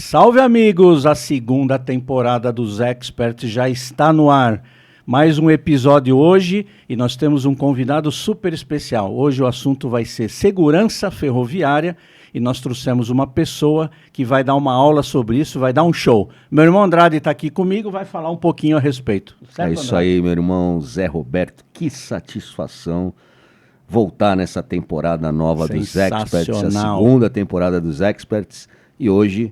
Salve, amigos! A segunda temporada dos Experts já está no ar. Mais um episódio hoje e nós temos um convidado super especial. Hoje o assunto vai ser segurança ferroviária e nós trouxemos uma pessoa que vai dar uma aula sobre isso, vai dar um show. Meu irmão Andrade está aqui comigo, vai falar um pouquinho a respeito. Certo, é isso aí, meu irmão Zé Roberto. Que satisfação voltar nessa temporada nova dos Experts, a segunda temporada dos Experts. E hoje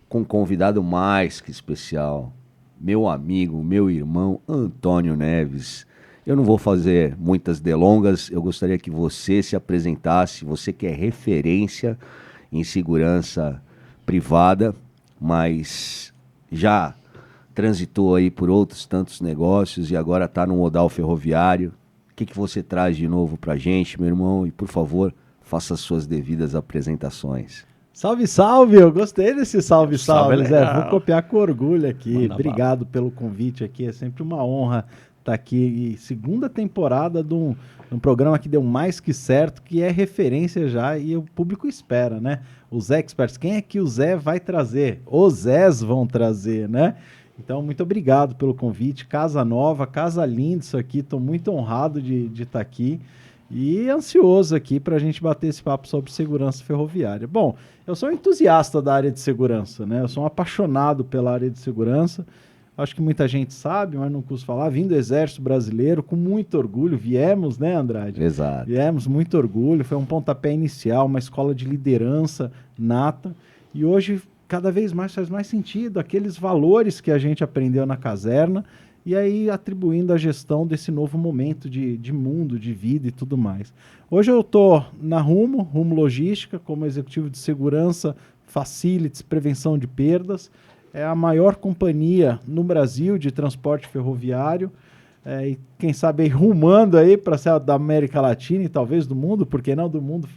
com um convidado mais que especial, meu amigo, meu irmão Antônio Neves. Eu não vou fazer muitas delongas, eu gostaria que você se apresentasse, você que é referência em segurança privada, mas já transitou aí por outros tantos negócios e agora está no modal ferroviário. O que você traz de novo para a gente, meu irmão? E, por favor, faça as suas devidas apresentações. Salve, salve! Eu gostei desse salve, Zé. Vou copiar com orgulho aqui. Obrigado pelo convite aqui. É sempre uma honra estar aqui. E segunda temporada de um programa que deu mais que certo, que é referência já e o público espera, né? Os Experts, quem é que o Zé vai trazer? Os Zés vão trazer, né? Então, muito obrigado pelo convite. Casa nova, casa linda isso aqui. Estou muito honrado de estar aqui. E ansioso aqui para a gente bater esse papo sobre segurança ferroviária. Bom, eu sou um entusiasta da área de segurança, né? Eu sou um apaixonado pela área de segurança. Acho que muita gente sabe, mas não custa falar. Vim do Exército Brasileiro com muito orgulho. Viemos, né, Andrade? Exato. Viemos, muito orgulho. Foi um pontapé inicial, uma escola de liderança nata. E hoje, cada vez mais faz mais sentido aqueles valores que a gente aprendeu na caserna e aí atribuindo a gestão desse novo momento de mundo, de vida e tudo mais. Hoje eu estou na Rumo Logística, como executivo de segurança, facilities, prevenção de perdas. É a maior companhia no Brasil de transporte ferroviário, e quem sabe aí, rumando aí para ser da América Latina e talvez do mundo, porque não do mundo,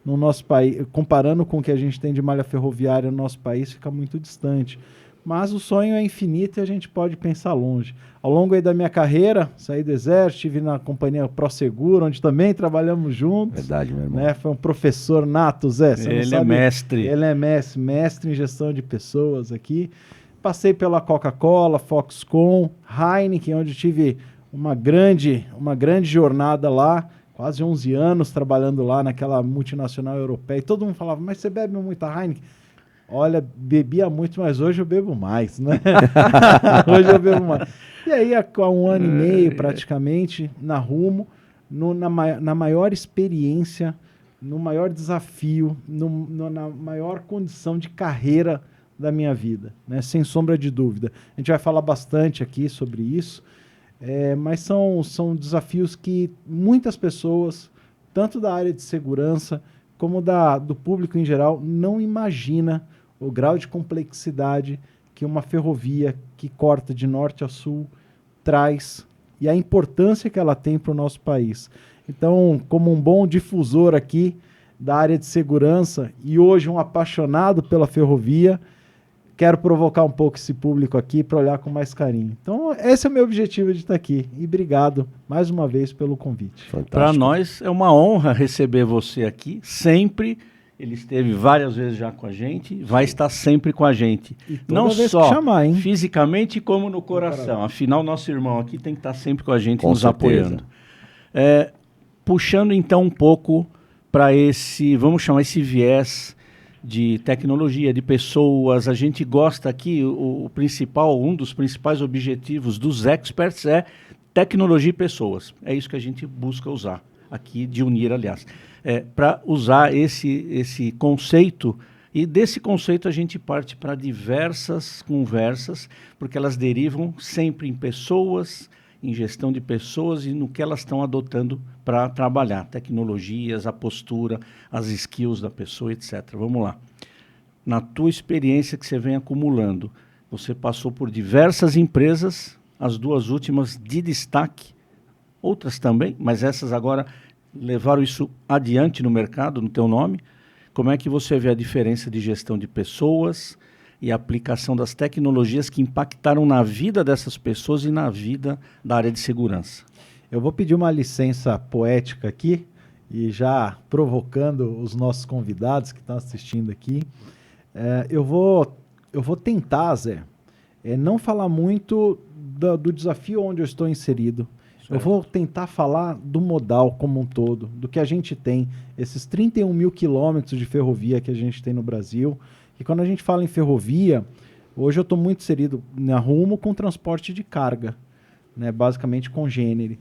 no nosso país, comparando com o que a gente tem de malha ferroviária no nosso país, fica muito distante. Mas o sonho é infinito e a gente pode pensar longe. Ao longo aí da minha carreira, saí do Exército, estive na companhia ProSeguro, onde também trabalhamos juntos. Verdade, meu irmão. Né? Foi um professor nato, Zé. Ele é mestre. Ele é mestre em gestão de pessoas aqui. Passei pela Coca-Cola, Foxconn, Heineken, onde tive uma grande jornada lá. Quase 11 anos trabalhando lá naquela multinacional europeia. E todo mundo falava, mas você bebe muita Heineken? Olha, bebia muito, mas hoje eu bebo mais, né? Hoje eu bebo mais. E aí, há um ano e meio, praticamente, na Rumo, na maior experiência, no maior desafio, na maior condição de carreira da minha vida, né? Sem sombra de dúvida. A gente vai falar bastante aqui sobre isso, mas são desafios que muitas pessoas, tanto da área de segurança, como do público em geral, não imagina o grau de complexidade que uma ferrovia que corta de norte a sul traz e a importância que ela tem para o nosso país. Então, como um bom difusor aqui da área de segurança e hoje um apaixonado pela ferrovia, quero provocar um pouco esse público aqui para olhar com mais carinho. Então, esse é o meu objetivo de estar aqui. E obrigado mais uma vez pelo convite. Para nós é uma honra receber você aqui, sempre. Ele esteve várias vezes já com a gente, vai estar sempre com a gente. Não só fisicamente como no coração. Afinal, nosso irmão aqui tem que estar sempre com a gente, nos apoiando. Puxando então um pouco para vamos chamar esse viés de tecnologia, de pessoas. A gente gosta aqui, um dos principais objetivos dos Experts é tecnologia e pessoas. É isso que a gente busca usar aqui, de unir, aliás. Para usar esse conceito, e desse conceito a gente parte para diversas conversas, porque elas derivam sempre em pessoas, em gestão de pessoas e no que elas estão adotando para trabalhar, tecnologias, a postura, as skills da pessoa, etc. Vamos lá. Na tua experiência que você vem acumulando, você passou por diversas empresas, as duas últimas de destaque, outras também, mas essas agora levaram isso adiante no mercado, no teu nome. Como é que você vê a diferença de gestão de pessoas e a aplicação das tecnologias que impactaram na vida dessas pessoas e na vida da área de segurança? Eu vou pedir uma licença poética aqui, e já provocando os nossos convidados que estão assistindo aqui, eu vou eu vou tentar, Zé, não falar muito do desafio onde eu estou inserido. Certo. Eu vou tentar falar do modal como um todo, do que a gente tem, esses 31 mil quilômetros de ferrovia que a gente tem no Brasil. E quando a gente fala em ferrovia, hoje eu estou muito inserido na Rumo com transporte de carga, né, basicamente congênere.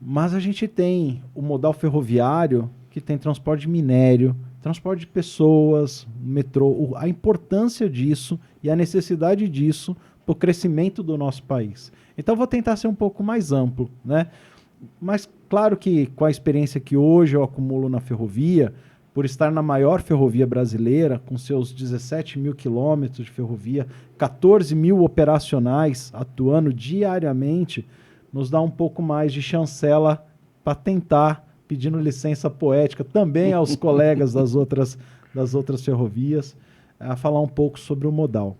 Mas a gente tem o modal ferroviário, que tem transporte de minério, transporte de pessoas, metrô, a importância disso e a necessidade disso para o crescimento do nosso país. Então, vou tentar ser um pouco mais amplo, né? Mas, claro que com a experiência que hoje eu acumulo na ferrovia, por estar na maior ferrovia brasileira, com seus 17 mil quilômetros de ferrovia, 14 mil operacionais atuando diariamente, nos dá um pouco mais de chancela para tentar, pedindo licença poética também aos colegas das outras ferrovias, a falar um pouco sobre o modal.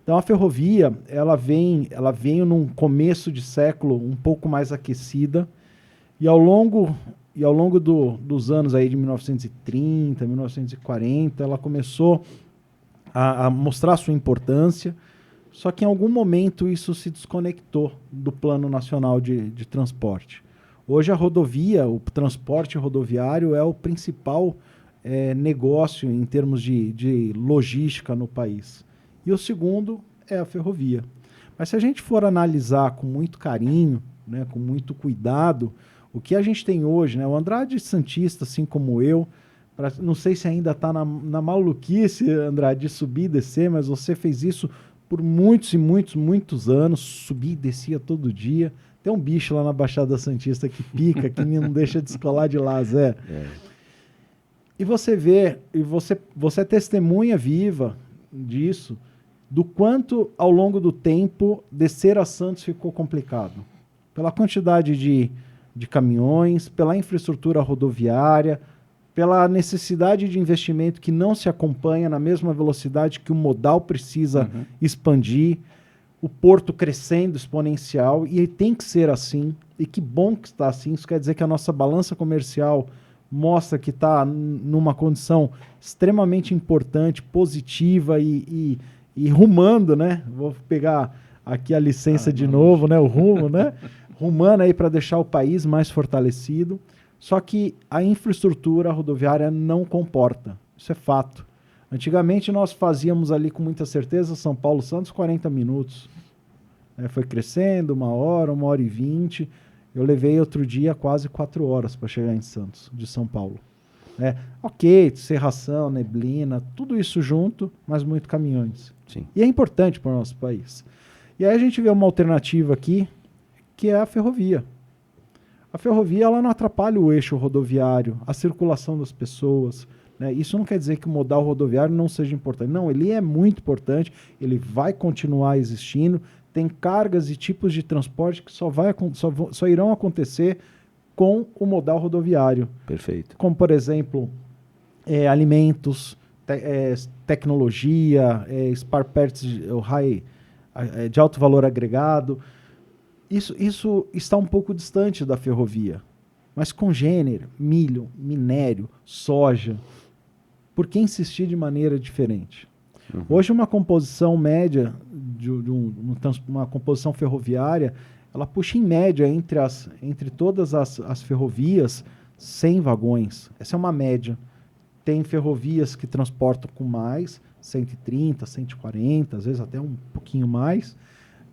Então a ferrovia, ela veio num começo de século um pouco mais aquecida e ao longo dos anos aí de 1930, 1940, ela começou a mostrar sua importância, só que em algum momento isso se desconectou do Plano Nacional de Transporte. Hoje a rodovia, o transporte rodoviário é o principal negócio em termos de logística no país. E o segundo é a ferrovia. Mas se a gente for analisar com muito carinho, né, com muito cuidado, o que a gente tem hoje, né, o Andrade Santista, assim como eu, não sei se ainda está na maluquice, Andrade, de subir e descer, mas você fez isso por muitos e muitos anos, subia e descia todo dia. Tem um bicho lá na Baixada Santista que pica, que não deixa de descolar de lá, Zé. E você vê, e você é testemunha viva disso, do quanto ao longo do tempo descer a Santos ficou complicado. Pela quantidade de caminhões, pela infraestrutura rodoviária, pela necessidade de investimento que não se acompanha na mesma velocidade que o modal precisa expandir, o porto crescendo exponencial, e tem que ser assim, e que bom que está assim. Isso quer dizer que a nossa balança comercial mostra que está numa condição extremamente importante, positiva e rumando, né? Vou pegar aqui a licença de novo, né? O rumo, né? Rumando aí para deixar o país mais fortalecido. Só que a infraestrutura rodoviária não comporta. Isso é fato. Antigamente nós fazíamos ali com muita certeza São Paulo-Santos 40 minutos. Foi crescendo, 1 hora e 20. Eu levei outro dia quase 4 horas para chegar em Santos, de São Paulo. Ok, serração, neblina, tudo isso junto, mas muito caminhões. Sim. E é importante para o nosso país. E aí a gente vê uma alternativa aqui, que é a ferrovia. A ferrovia ela não atrapalha o eixo rodoviário, a circulação das pessoas, né? Isso não quer dizer que o modal rodoviário não seja importante. Não, ele é muito importante, ele vai continuar existindo. Tem cargas e tipos de transporte que só irão acontecer com o modal rodoviário. Perfeito. Como, por exemplo, alimentos, tecnologia, spare parts de alto valor agregado. Isso está um pouco distante da ferrovia. Mas congênero, milho, minério, soja, por que insistir de maneira diferente? Hoje uma composição média uma composição ferroviária, ela puxa em média entre todas as ferrovias 100 vagões. Essa é uma média. Tem ferrovias que transportam com mais, 130, 140, às vezes até um pouquinho mais.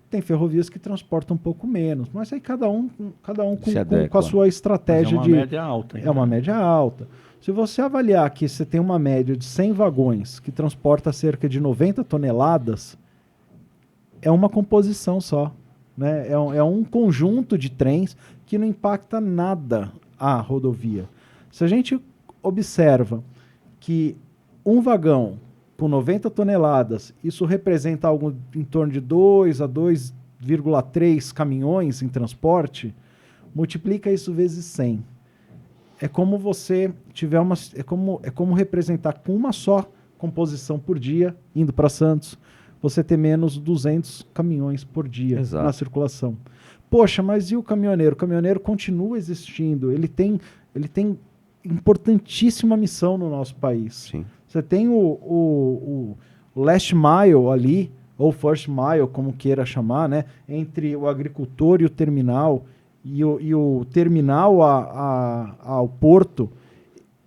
Tem ferrovias que transportam um pouco menos, mas aí cada um com a sua estratégia. Mas é uma média alta. É uma média alta. Se você avaliar que você tem uma média de 100 vagões que transporta cerca de 90 toneladas, é uma composição só. Né? É um conjunto de trens que não impacta nada a rodovia. Se a gente observa que um vagão com 90 toneladas, isso representa algo em torno de 2 a 2,3 caminhões em transporte, multiplica isso vezes 100. É como você tiver é como representar com uma só composição por dia, indo para Santos, você ter menos 200 caminhões por dia. Exato. Na circulação. Poxa, mas e o caminhoneiro? O caminhoneiro continua existindo, ele tem importantíssima missão no nosso país. Sim. Você tem o last mile ali, ou first mile, como queira chamar, né? Entre o agricultor e o terminal, e o terminal ao porto,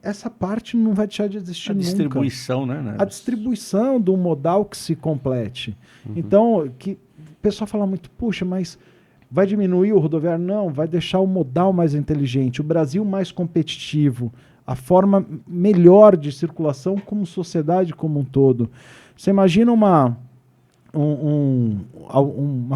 essa parte não vai deixar de existir nunca. A distribuição, né? A distribuição do modal que se complete. Então, o pessoal fala muito, puxa, mas vai diminuir o rodoviário? Não, vai deixar o modal mais inteligente, o Brasil mais competitivo, a forma melhor de circulação como sociedade como um todo. Você imagina uma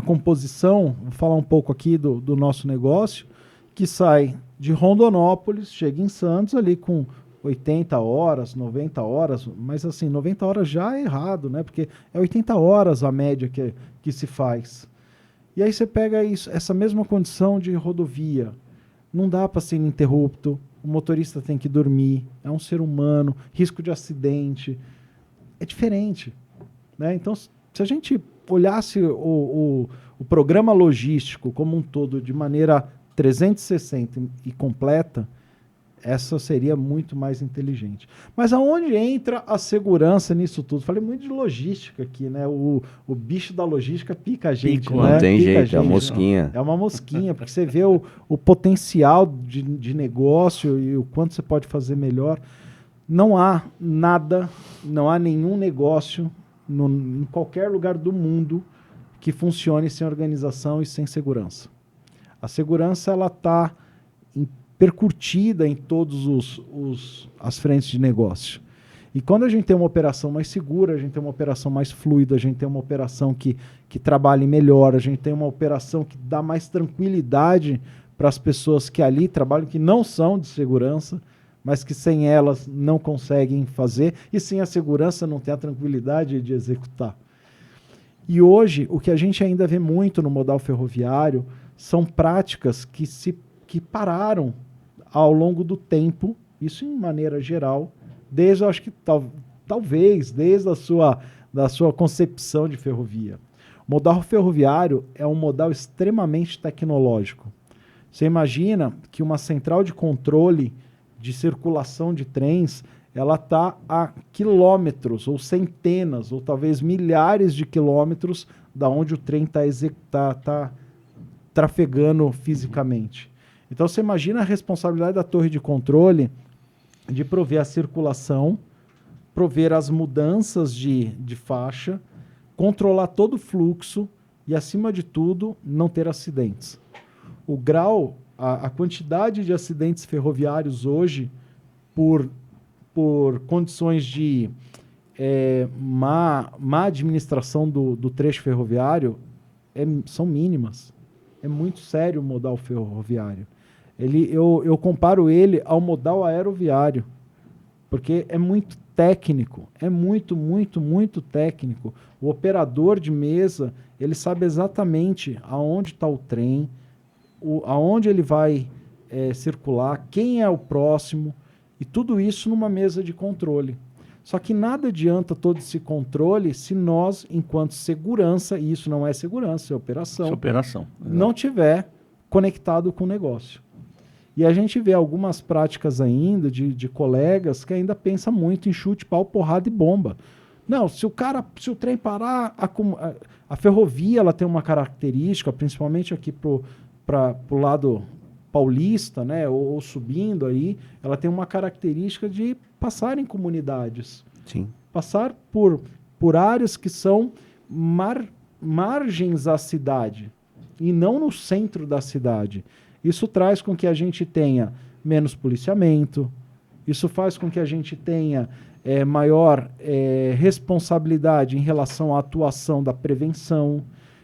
composição, vou falar um pouco aqui do nosso negócio, que sai de Rondonópolis, chega em Santos ali com 80 horas, 90 horas, mas assim, 90 horas já é errado, né? Porque é 80 horas a média que se faz. E aí você pega essa mesma condição de rodovia, não dá para ser ininterrupto, o motorista tem que dormir, é um ser humano, risco de acidente, é diferente, né? Então, se a gente olhasse o programa logístico como um todo de maneira 360 e completa, essa seria muito mais inteligente. Mas aonde entra a segurança nisso tudo? Falei muito de logística aqui, né? O bicho da logística pica a gente, né? Não tem pica jeito, é uma mosquinha. É uma mosquinha, porque você vê o potencial de negócio e o quanto você pode fazer melhor. Não há nada, não há nenhum negócio em qualquer lugar do mundo que funcione sem organização e sem segurança. A segurança, ela está percutida em todas as frentes de negócio. E quando a gente tem uma operação mais segura, a gente tem uma operação mais fluida, a gente tem uma operação que trabalhe melhor, a gente tem uma operação que dá mais tranquilidade para as pessoas que ali trabalham, que não são de segurança, mas que sem elas não conseguem fazer, e sem a segurança não tem a tranquilidade de executar. E hoje, o que a gente ainda vê muito no modal ferroviário são práticas que pararam ao longo do tempo, isso em maneira geral, desde, eu acho que talvez, desde da sua concepção de ferrovia. O modal ferroviário é um modal extremamente tecnológico. Você imagina que uma central de controle de circulação de trens, ela está a quilômetros, ou centenas, ou talvez milhares de quilômetros da onde o trem está trafegando fisicamente. Então você imagina a responsabilidade da torre de controle de prover a circulação, prover as mudanças de faixa, controlar todo o fluxo e, acima de tudo, não ter acidentes. O grau, a quantidade de acidentes ferroviários hoje, por condições de má administração do trecho ferroviário, são mínimas. É muito sério o modal ferroviário. Eu comparo ele ao modal aeroviário, porque é muito técnico, é muito, muito, muito técnico. O operador de mesa, ele sabe exatamente aonde está o trem, aonde ele vai circular, quem é o próximo, e tudo isso numa mesa de controle. Só que nada adianta todo esse controle se nós, enquanto segurança, e isso não é segurança, é operação, não tiver conectado com o negócio. E a gente vê algumas práticas ainda de colegas que ainda pensam muito em chute, pau, porrada e bomba. Não, se o trem parar, a ferrovia ela tem uma característica, principalmente aqui para o lado paulista, né, ou subindo aí, ela tem uma característica de passar em comunidades. Sim. Passar por áreas que são margens à cidade e não no centro da cidade. Isso traz com que a gente tenha menos policiamento, isso faz com que a gente tenha maior responsabilidade em relação à atuação da prevenção,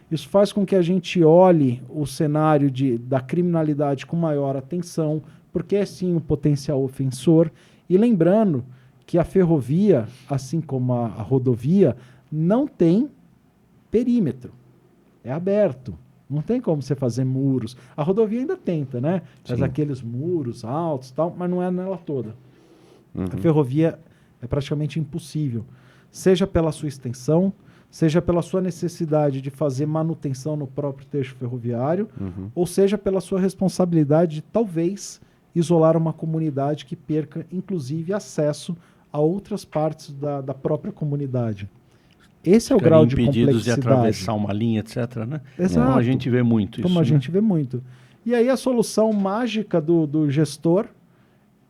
isso faz com que a gente olhe o cenário da criminalidade com maior atenção, porque é sim um potencial ofensor. E lembrando que a ferrovia, assim como a rodovia, não tem perímetro, é aberto. Não tem como você fazer muros. A rodovia ainda tenta, né? Faz aqueles muros altos e tal, mas não é nela toda. Uhum. A ferrovia é praticamente impossível. Seja pela sua extensão, seja pela sua necessidade de fazer manutenção no próprio trecho ferroviário, ou seja pela sua responsabilidade de, talvez, isolar uma comunidade que perca, inclusive, acesso a outras partes da própria comunidade. Esse é o grau de impedidos complexidade. de atravessar uma linha, etc. Né? Exato. Então a gente vê muito isso. Como a né? gente vê muito. E aí a solução mágica do gestor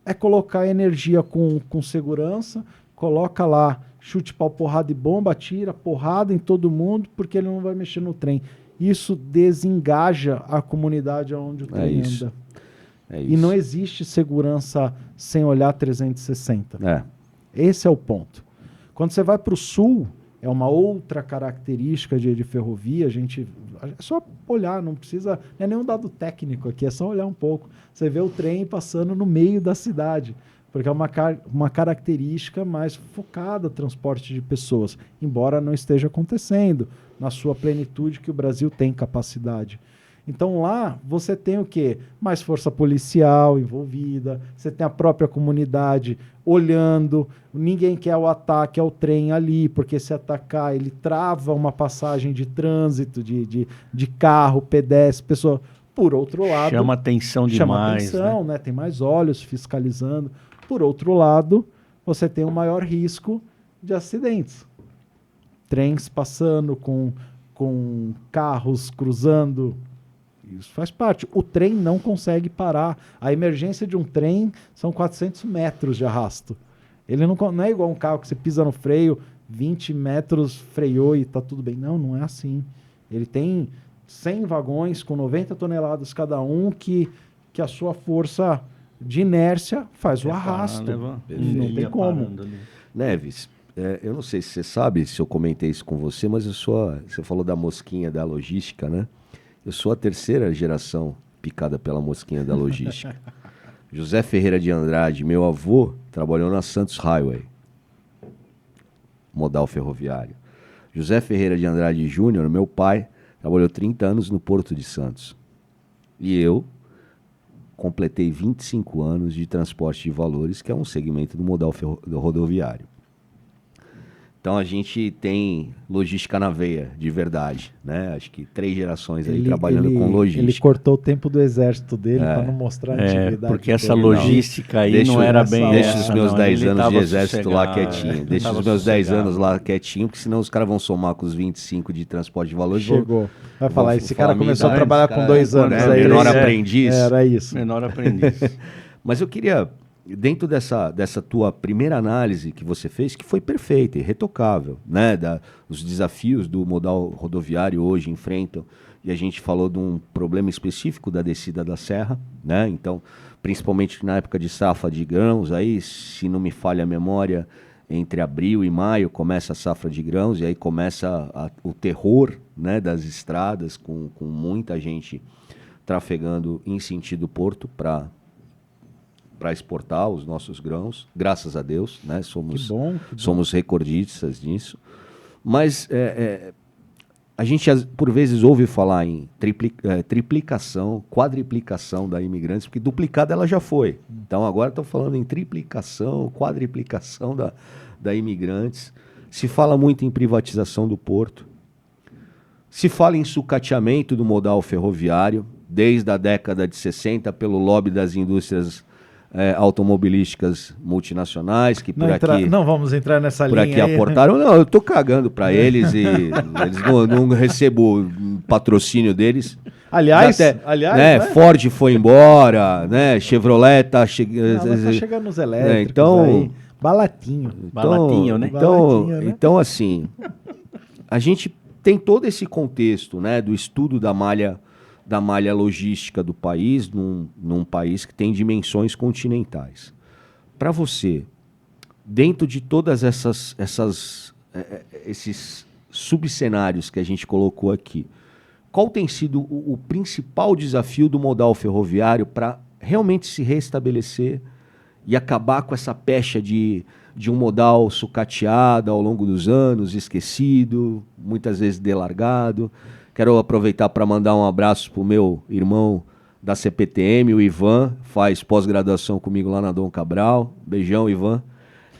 é colocar energia com segurança, coloca lá chute, pau, porrada e bomba, atira porrada em todo mundo, porque ele não vai mexer no trem. Isso desengaja a comunidade onde o trem anda. E não existe segurança sem olhar 360. Esse é o ponto. Quando você vai para o sul, é uma outra característica de ferrovia. É só olhar, não precisa... Não é nenhum dado técnico aqui, é só olhar um pouco. Você vê o trem passando no meio da cidade, porque é uma característica mais focada no transporte de pessoas, embora não esteja acontecendo na sua plenitude, que o Brasil tem capacidade. Então lá você tem o quê? Mais força policial envolvida, você tem a própria comunidade olhando, ninguém quer o ataque ao trem ali, porque se atacar ele trava uma passagem de trânsito, de carro, pedestre, pessoa. Por outro lado... Chama atenção demais. Chama atenção, né? Tem mais olhos fiscalizando. Por outro lado, você tem um maior risco de acidentes. Trens passando com carros cruzando... Isso faz parte. O trem não consegue parar. A emergência de um trem são 400 metros de arrasto. Ele não é igual um carro que você pisa no freio, 20 metros freou e está tudo bem. Não, não é assim. Ele tem 100 vagões com 90 toneladas cada um que a sua força de inércia faz o arrasto. Não tem como. Neves, eu não sei se você sabe, se eu comentei isso com você, mas você falou da mosquinha da logística, né? Eu sou a terceira geração picada pela mosquinha da logística. José Ferreira de Andrade, meu avô, trabalhou na Santos Highway, modal ferroviário. José Ferreira de Andrade Júnior, meu pai, trabalhou 30 anos no Porto de Santos. E eu completei 25 anos de transporte de valores, que é um segmento do modal rodoviário. Então a gente tem logística na veia, de verdade, né? Acho que 3 gerações aí trabalhando com logística. Ele cortou o tempo do exército dele para não mostrar a atividade. Porque essa logística aí não era bem... Deixa os meus 10 anos de exército lá quietinho. Deixa os meus 10 anos lá quietinho, porque senão os caras vão somar com os 25 de transporte de valores. Chegou. Vai falar, esse cara começou a trabalhar com 2 anos. Menor aprendiz. Era isso. Menor aprendiz. Mas eu queria... Dentro dessa tua primeira análise que você fez, que foi perfeita, irretocável, né? Os desafios do modal rodoviário hoje enfrentam, e a gente falou de um problema específico da descida da serra, né? Então, principalmente na época de safra de grãos, aí, se não me falha a memória, entre abril e maio começa a safra de grãos, e aí começa o terror, né, das estradas, com muita gente trafegando em sentido porto para exportar os nossos grãos, graças a Deus, né? Somos recordistas nisso. Mas a gente, por vezes, ouve falar em triplicação, quadriplicação da imigrantes, porque duplicada ela já foi. Então, agora estão falando em triplicação, quadriplicação da imigrantes. Se fala muito em privatização do porto. Se fala em sucateamento do modal ferroviário, desde a década de 60, pelo lobby das indústrias automobilísticas multinacionais que não vamos entrar nessa linha aqui aí. Aportaram. Não, eu tô cagando para eles e eles não recebo patrocínio deles. Aliás, né? né? Ford foi embora, né? Chevrolet tá chegando. Tá chegando nos elétricos. Então, aí. Balatinho, né? Então, assim, a gente tem todo esse contexto, né, do estudo da malha logística do país, num país que tem dimensões continentais. Para você, dentro de todas esses subcenários que a gente colocou aqui, qual tem sido o principal desafio do modal ferroviário para realmente se restabelecer e acabar com essa pecha de um modal sucateado ao longo dos anos, esquecido, muitas vezes delargado? Quero aproveitar para mandar um abraço para o meu irmão da CPTM, o Ivan, faz pós-graduação comigo lá na Dom Cabral. Beijão, Ivan.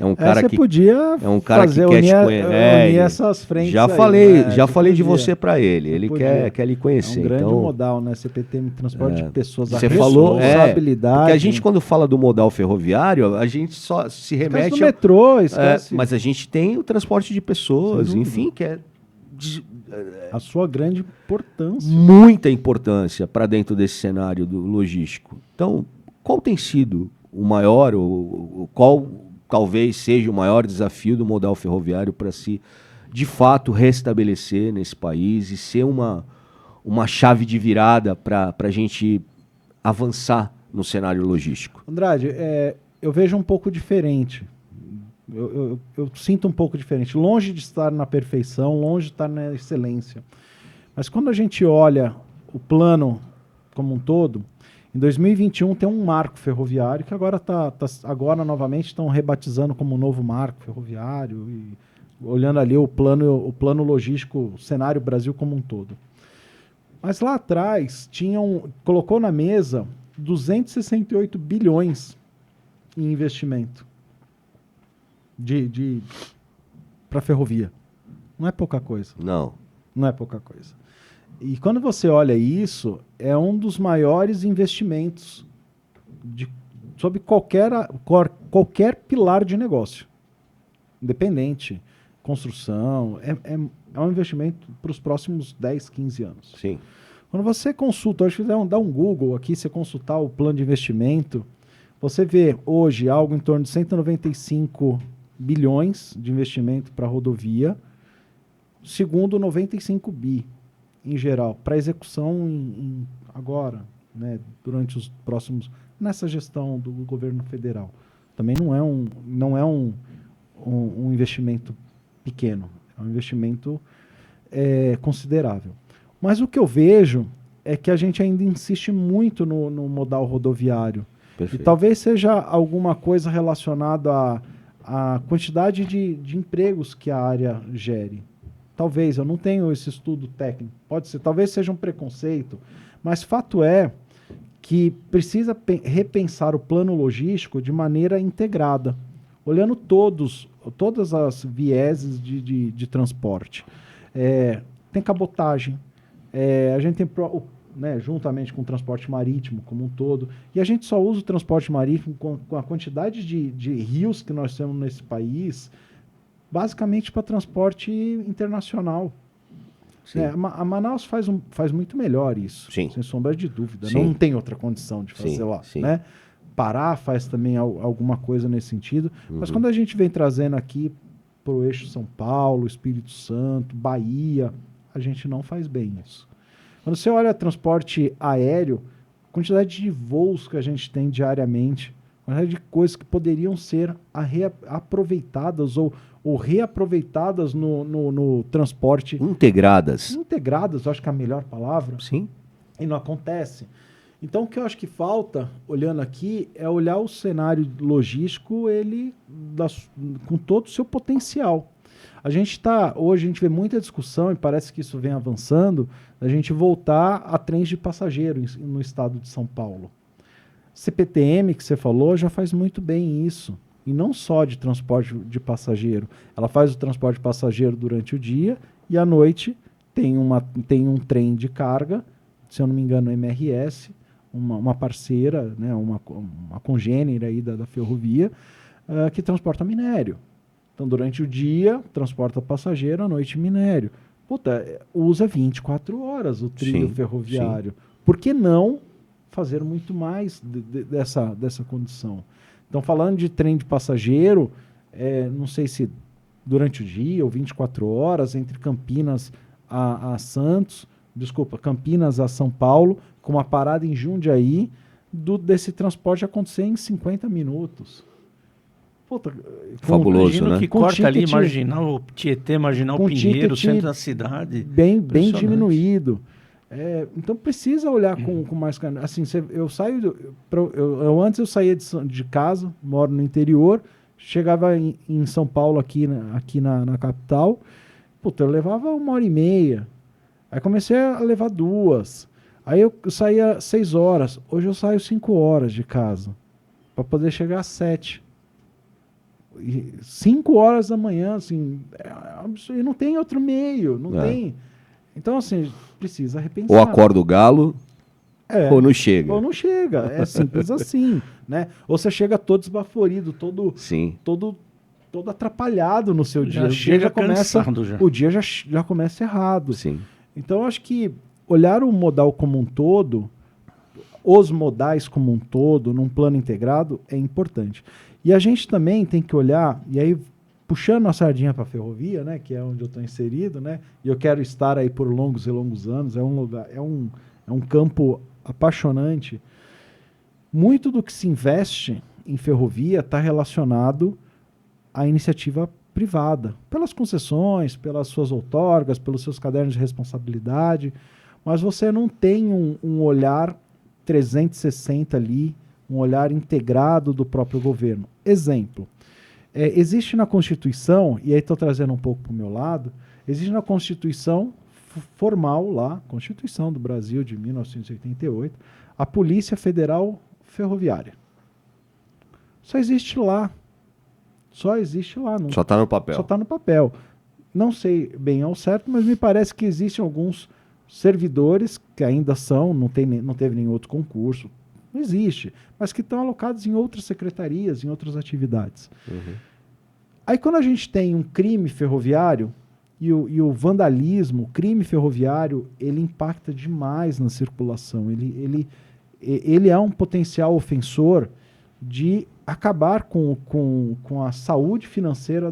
É um cara que podia é um cara fazer, que quer te unir conhecer. essas frentes. Já aí, falei, né? já falei de podia. você para ele. Ele quer lhe É conhecer. um grande então, modal, né? CPTM transporte de pessoas. você A falou, responsabilidade. porque a gente quando fala do modal ferroviário, a gente só se remete do metrô, esquece. mas a gente tem o transporte de pessoas, enfim, que é a sua grande importância. Muita importância para dentro desse cenário do logístico. Então, qual tem sido o maior, qual talvez seja o maior desafio do modal ferroviário para se, de fato, restabelecer nesse país e ser uma chave de virada para a gente avançar no cenário logístico? Andrade, eu vejo um pouco diferente. Eu sinto um pouco diferente. Longe de estar na perfeição, longe de estar na excelência. Mas quando a gente olha o plano como um todo, em 2021 tem um marco ferroviário que agora agora novamente estão rebatizando como um novo marco ferroviário e olhando ali o plano logístico, o cenário Brasil como um todo. Mas lá atrás colocou na mesa 268 bilhões em investimento para ferrovia. Não é pouca coisa. Não é pouca coisa. E quando você olha isso, é um dos maiores investimentos sobre qualquer pilar de negócio. Independente, construção, é um investimento para os próximos 10, 15 anos. Sim. Quando você consulta, hoje dá um Google aqui, você consultar o plano de investimento, você vê hoje algo em torno de 195 bilhões de investimento para rodovia, segundo 95 bi em geral, para execução agora, né, durante os próximos, nessa gestão do governo federal. Também não é um investimento pequeno, é um investimento considerável. Mas o que eu vejo é que a gente ainda insiste muito no modal rodoviário. Perfeito. E talvez seja alguma coisa relacionada à quantidade de empregos que a área gere. Talvez, eu não tenho esse estudo técnico, pode ser, talvez seja um preconceito, mas fato é que precisa repensar o plano logístico de maneira integrada, olhando todas as vieses de transporte. Tem cabotagem, a gente tem, juntamente com o transporte marítimo como um todo, e a gente só usa o transporte marítimo com a quantidade de rios que nós temos nesse país, basicamente para transporte internacional. A Manaus faz muito melhor isso, Sim. sem sombra de dúvida. Sim. Não tem outra condição de fazer lá. Sim. Né? Pará faz também alguma coisa nesse sentido. Mas quando a gente vem trazendo aqui para o eixo São Paulo, Espírito Santo, Bahia, a gente não faz bem isso. Quando você olha transporte aéreo, a quantidade de voos que a gente tem diariamente, a quantidade de coisas que poderiam ser aproveitadas ou reaproveitadas no transporte. Integradas, eu acho que é a melhor palavra. Sim. E não acontece. Então, o que eu acho que falta, olhando aqui, é olhar o cenário logístico com todo o seu potencial. Hoje a gente vê muita discussão, e parece que isso vem avançando, da gente voltar a trens de passageiro no estado de São Paulo. CPTM, que você falou, já faz muito bem isso. E não só de transporte de passageiro. Ela faz o transporte de passageiro durante o dia e à noite tem um trem de carga, se eu não me engano, MRS, uma parceira, né, uma congênere aí da ferrovia, que transporta minério. Então, durante o dia, transporta passageiro, à noite, minério. Usa 24 horas o trilho ferroviário. Sim. Por que não fazer muito mais dessa condição? Então, falando de trem de passageiro, não sei se durante o dia ou 24 horas, entre Campinas Campinas a São Paulo, com uma parada em Jundiaí, desse transporte acontecer em 50 minutos. Fabuloso, né? Que corta ali, Marginal Tietê, Marginal Pinheiro, centro da cidade. Bem diminuído. Então precisa olhar com mais... Assim, antes eu saía de casa, moro no interior, chegava em São Paulo, aqui na capital, eu levava 1h30. Aí comecei a levar 2. Aí eu saía 6 horas. Hoje eu saio 5 horas de casa, para poder chegar às 7. 5 horas da manhã, assim, e não tem outro meio, não tem. Então, assim, precisa repensar. Ou acorda o galo, ou não chega. Ou não chega, é simples assim, né? Ou você chega todo esbaforido, todo atrapalhado no seu dia. O dia já começa errado. Sim. Então, acho que olhar o modal como um todo, os modais como um todo, num plano integrado, é importante. E a gente também tem que olhar, e aí puxando a sardinha para a ferrovia, né, que é onde eu estou inserido, né, e eu quero estar aí por longos e longos anos, é um lugar, é um campo apaixonante. Muito do que se investe em ferrovia está relacionado à iniciativa privada, pelas concessões, pelas suas outorgas, pelos seus cadernos de responsabilidade, mas você não tem um olhar 360 ali, um olhar integrado do próprio governo. Exemplo, existe na Constituição, e aí estou trazendo um pouco para o meu lado, existe na Constituição formal lá, Constituição do Brasil de 1988, a Polícia Federal Ferroviária. Só existe lá. Só está no papel. Só está no papel. Não sei bem ao certo, mas me parece que existem alguns servidores que ainda são, não teve nenhum outro concurso, não existe, mas que estão alocados em outras secretarias, em outras atividades. Uhum. Aí quando a gente tem um crime ferroviário, e o vandalismo, o crime ferroviário, ele impacta demais na circulação. Ele é um potencial ofensor de acabar com a saúde financeira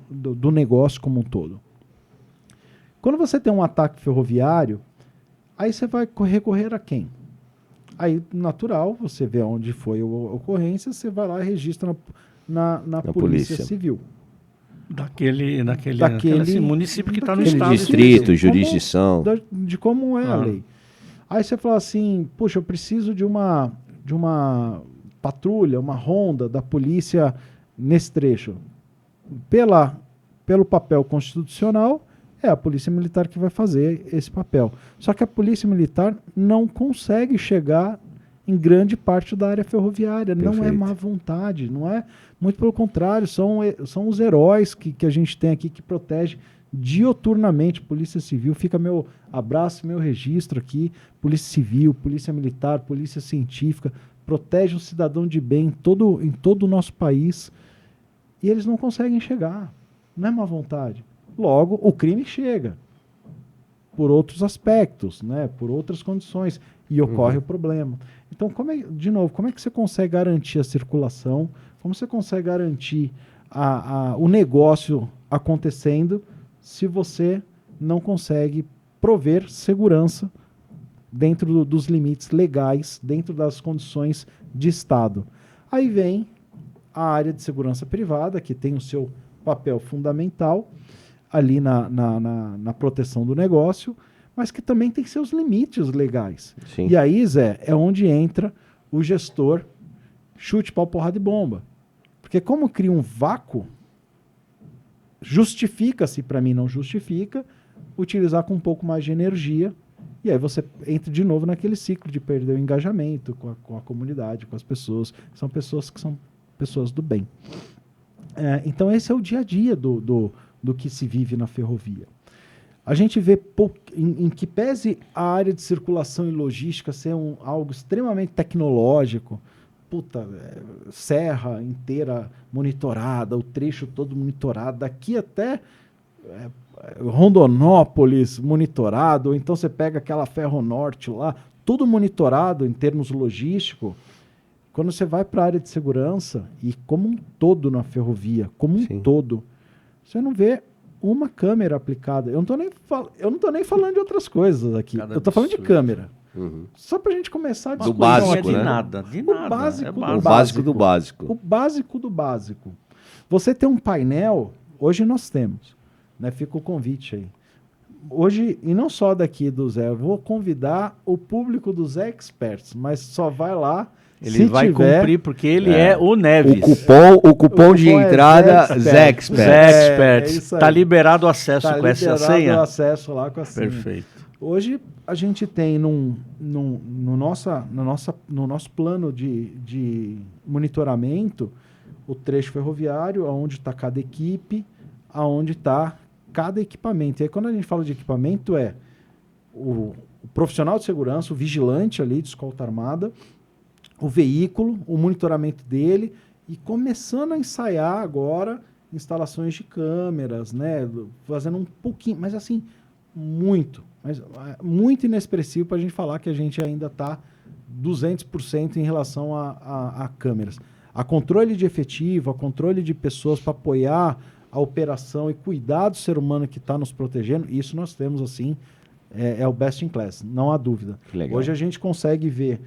do negócio como um todo. Quando você tem um ataque ferroviário, aí você vai recorrer a quem? Aí, natural, você vê onde foi a ocorrência, você vai lá e registra na Polícia Civil. Daquele município que está no estado. Distrito, jurisdição. De como é a lei. Aí você fala assim, puxa, eu preciso de uma patrulha, uma ronda da polícia nesse trecho. Pelo papel constitucional, é a Polícia Militar que vai fazer esse papel. Só que a Polícia Militar não consegue chegar em grande parte da área ferroviária. Perfeito. Não é má vontade, não é. Muito pelo contrário, são os heróis que a gente tem aqui que protege dioturnamente. Polícia Civil, fica meu abraço, meu registro aqui. Polícia Civil, Polícia Militar, Polícia Científica, protege o cidadão de bem em todo o nosso país. E eles não conseguem chegar. Não é má vontade. Logo, o crime chega por outros aspectos, né? Por outras condições, e ocorre o problema. Então, como é que você consegue garantir a circulação? Como você consegue garantir o negócio acontecendo se você não consegue prover segurança dentro dos limites legais, dentro das condições de Estado? Aí vem a área de segurança privada, que tem o seu papel fundamental ali na proteção do negócio, mas que também tem seus limites legais. Sim. E aí, Zé, é onde entra o gestor chute, pau, porrada e bomba. Porque como cria um vácuo, justifica-se, para mim não justifica, utilizar com um pouco mais de energia, e aí você entra de novo naquele ciclo de perder o engajamento com a comunidade, com as pessoas. São pessoas que são pessoas do bem. Então esse é o dia a dia do que se vive na ferrovia. A gente vê, em que pese a área de circulação e logística ser algo extremamente tecnológico, serra inteira monitorada, o trecho todo monitorado, daqui até Rondonópolis monitorado, ou então você pega aquela Ferronorte lá, tudo monitorado em termos logísticos. Quando você vai para a área de segurança, e como um todo na ferrovia, como um todo, você não vê uma câmera aplicada. Eu não tô nem falando de outras coisas aqui. Eu estou falando de câmera. Uhum. Só para a gente começar a discutir. Do básico, né? O básico do básico. O básico do básico. Você tem um painel, hoje nós temos, né? Fica o convite aí. Hoje, e não só daqui do Zé, eu vou convidar o público dos experts, mas só vai lá. Ele vai cumprir porque ele é o Neves. O cupom de entrada Zé Experts. Está liberado o acesso com essa senha? Está liberado o acesso lá com a senha. Perfeito. Hoje a gente tem no nosso plano de monitoramento o trecho ferroviário, aonde está cada equipe, aonde está cada equipamento. E aí, quando a gente fala de equipamento, é o profissional de segurança, o vigilante ali de escolta armada, o veículo, o monitoramento dele, e começando a ensaiar agora instalações de câmeras, né? Fazendo um pouquinho, mas assim, muito inexpressivo para a gente falar que a gente ainda está 200% em relação a câmeras. A controle de efetivo, a controle de pessoas para apoiar a operação e cuidar do ser humano que está nos protegendo, isso nós temos, assim, é o best in class, não há dúvida. Hoje a gente consegue ver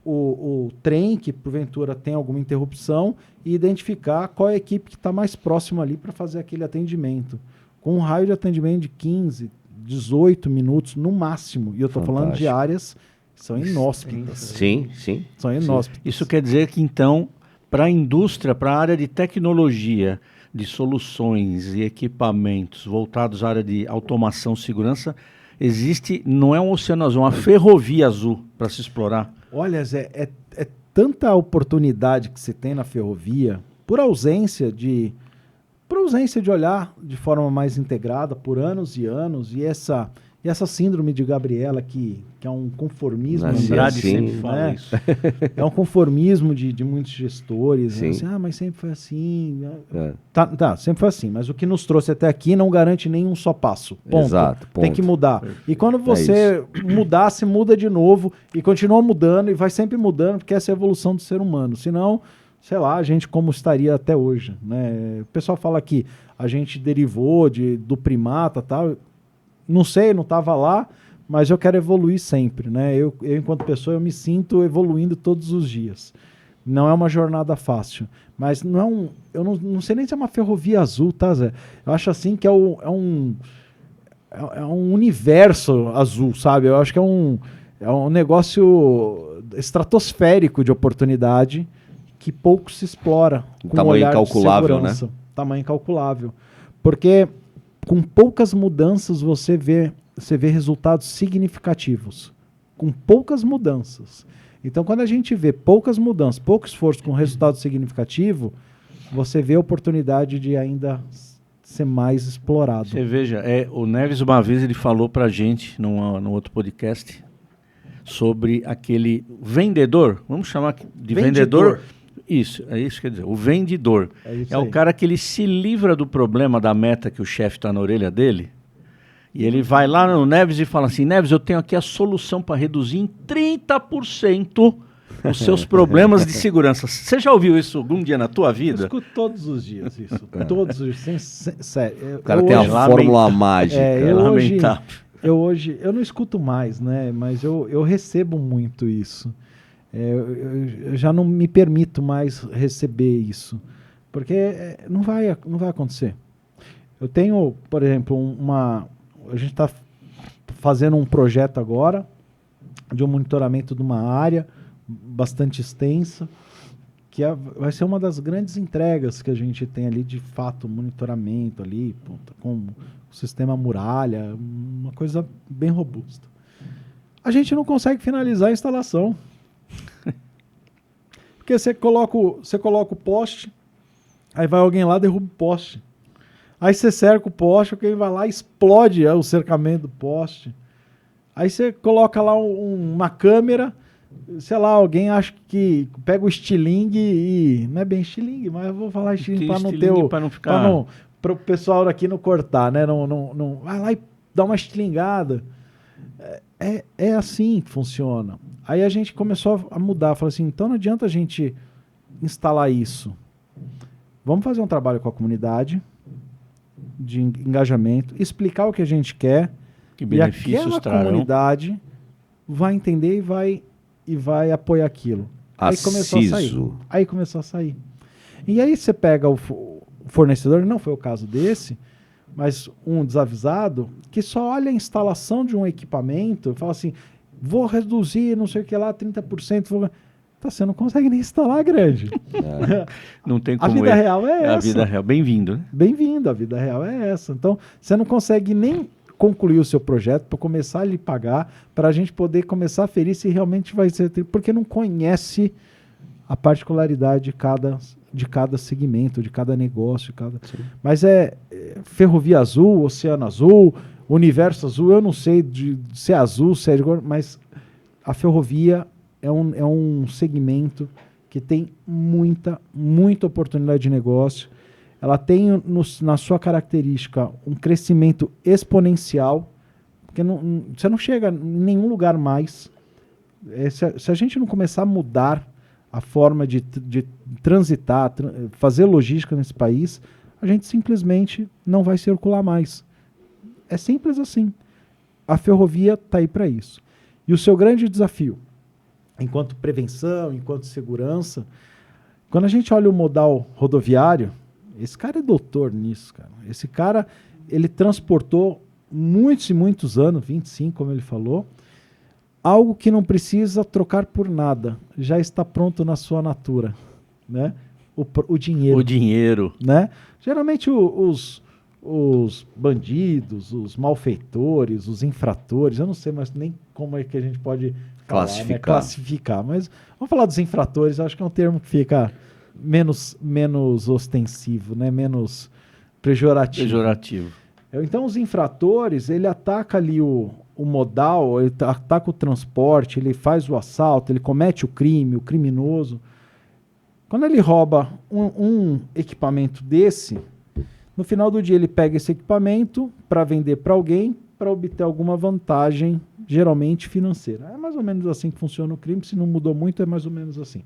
o trem que, porventura, tem alguma interrupção e identificar qual é a equipe que está mais próxima ali para fazer aquele atendimento. Com um raio de atendimento de 15, 18 minutos no máximo. E eu estou falando de áreas que são inóspitas. Sim. São inóspitas. Isso quer dizer que, então, para a indústria, para a área de tecnologia, de soluções e equipamentos voltados à área de automação e segurança, existe, não é um oceano azul, uma ferrovia azul para se explorar. Olha, Zé, é tanta oportunidade que se tem na ferrovia, por ausência de olhar de forma mais integrada por anos e anos, e essa síndrome de Gabriela, que é um conformismo. Andrade sempre fala isso. É um conformismo de muitos gestores. Né? Assim, mas sempre foi assim. Tá, sempre foi assim. Mas o que nos trouxe até aqui não garante nenhum só passo. Ponto. Exato. Ponto. Tem que mudar. E quando você mudar, se muda de novo e continua mudando e vai sempre mudando, porque essa é a evolução do ser humano. Senão, sei lá, a gente como estaria até hoje. Né? O pessoal fala que a gente derivou do primata e tal. Não sei, não estava lá, mas eu quero evoluir sempre, né? Eu, enquanto pessoa, eu me sinto evoluindo todos os dias. Não é uma jornada fácil, mas não eu não sei nem se é uma ferrovia azul, tá, Zé? Eu acho assim que é um universo azul, sabe? Eu acho que é um negócio estratosférico de oportunidade que pouco se explora. Com tamanho incalculável, né? Tamanho incalculável. Porque com poucas mudanças você vê resultados significativos. Com poucas mudanças. Então, quando a gente vê poucas mudanças, pouco esforço com resultado significativo, você vê a oportunidade de ainda ser mais explorado. Você veja, o Neves uma vez ele falou pra gente num outro podcast sobre aquele vendedor, vamos chamar de vendedor. Isso, é isso que quer dizer, o vendedor. É o cara que ele se livra do problema da meta que o chefe está na orelha dele, e ele vai lá no Neves e fala assim, Neves, eu tenho aqui a solução para reduzir em 30% os seus problemas de segurança. Você já ouviu isso algum dia na tua vida? Eu escuto todos os dias isso, todos os dias, sério. O cara tem a fórmula mágica. Eu não escuto mais, né? Mas eu recebo muito isso. Eu já não me permito mais receber isso, porque não vai acontecer. Eu tenho, por exemplo, a gente está fazendo um projeto agora de um monitoramento de uma área bastante extensa, que vai ser uma das grandes entregas que a gente tem ali, de fato, monitoramento ali, com o sistema muralha, uma coisa bem robusta. A gente não consegue finalizar a instalação. Porque você coloca o poste, aí vai alguém lá, derruba o poste. Aí você cerca o poste, alguém vai lá e explode o cercamento do poste. Aí você coloca lá uma câmera, sei lá, alguém acha que pega o estilingue e... Não é bem estilingue, mas eu vou falar estilingue para não ter o... Para não ficar... Para o pessoal daqui não cortar, né? Não, vai lá e dá uma estilingada. É assim que funciona. Aí a gente começou a mudar, falou assim, então não adianta a gente instalar isso. Vamos fazer um trabalho com a comunidade de engajamento, explicar o que a gente quer, que benefícios e aquela comunidade vai entender e vai apoiar aquilo. Aí começou a sair. E aí você pega o fornecedor, não foi o caso desse, mas um desavisado, que só olha a instalação de um equipamento e fala assim, vou reduzir não sei o que lá, 30%. Você não consegue nem instalar grande. Não tem como. A vida real é essa. A vida real, bem-vindo. Né? Bem-vindo, a vida real é essa. Então, você não consegue nem concluir o seu projeto para começar a lhe pagar, para a gente poder começar a ferir se realmente vai ser... Porque não conhece a particularidade de cada segmento, de cada negócio. Mas Ferrovia Azul, Oceano Azul, Universo Azul, eu não sei se é azul, se é de cor, mas a ferrovia é um segmento que tem muita oportunidade de negócio. Ela tem na sua característica um crescimento exponencial, porque você não chega em nenhum lugar mais. Se a gente não começar a mudar a forma de transitar, fazer logística nesse país, a gente simplesmente não vai circular mais. É simples assim. A ferrovia está aí para isso. E o seu grande desafio, enquanto prevenção, enquanto segurança, quando a gente olha o modal rodoviário, esse cara é doutor nisso, cara. Esse cara, ele transportou muitos e muitos anos, 25, como ele falou, algo que não precisa trocar por nada, já está pronto na sua natura, né? O dinheiro. O dinheiro. Né? Geralmente os bandidos, os malfeitores, os infratores, eu não sei mais nem como é que a gente pode classificar, mas vamos falar dos infratores, acho que é um termo que fica menos ostensivo, né? Menos pejorativo. Então os infratores, ele ataca ali o modal, ele ataca o transporte, ele faz o assalto, ele comete o crime, o criminoso. Quando ele rouba um equipamento desse, no final do dia ele pega esse equipamento para vender para alguém, para obter alguma vantagem, geralmente financeira. É mais ou menos assim que funciona o crime. Se não mudou muito, é mais ou menos assim.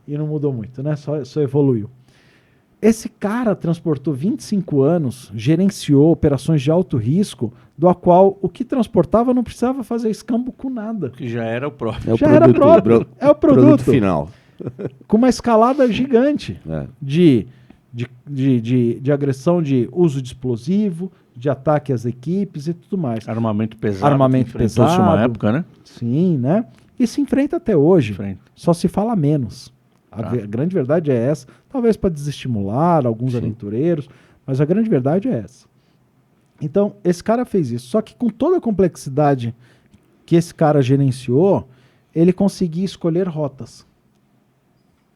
E não mudou muito, né? Só evoluiu. Esse cara transportou 25 anos, gerenciou operações de alto risco, do qual o que transportava não precisava fazer escambo com nada. Que já era o próprio. É o produto final. Com uma escalada gigante de agressão, de uso de explosivo, de ataque às equipes e tudo mais. Armamento pesado. Uma época, né? Sim, né? E se enfrenta até hoje. Só se fala menos. A grande verdade é essa. Talvez para desestimular alguns aventureiros, mas a grande verdade é essa. Então, esse cara fez isso. Só que com toda a complexidade que esse cara gerenciou, ele conseguia escolher rotas.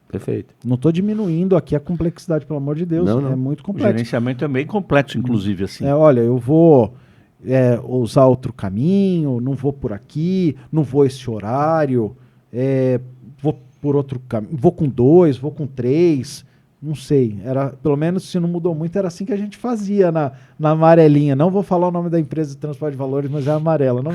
Perfeito. Não estou diminuindo aqui a complexidade, pelo amor de Deus. Não. É muito complexo. O gerenciamento é bem complexo, inclusive, assim. Olha, eu vou usar outro caminho, não vou por aqui, não vou esse horário, vou por outro caminho, vou com 2, vou com 3, não sei. Pelo menos, se não mudou muito, era assim que a gente fazia na amarelinha. Não vou falar o nome da empresa de transporte de valores, mas é amarela. Não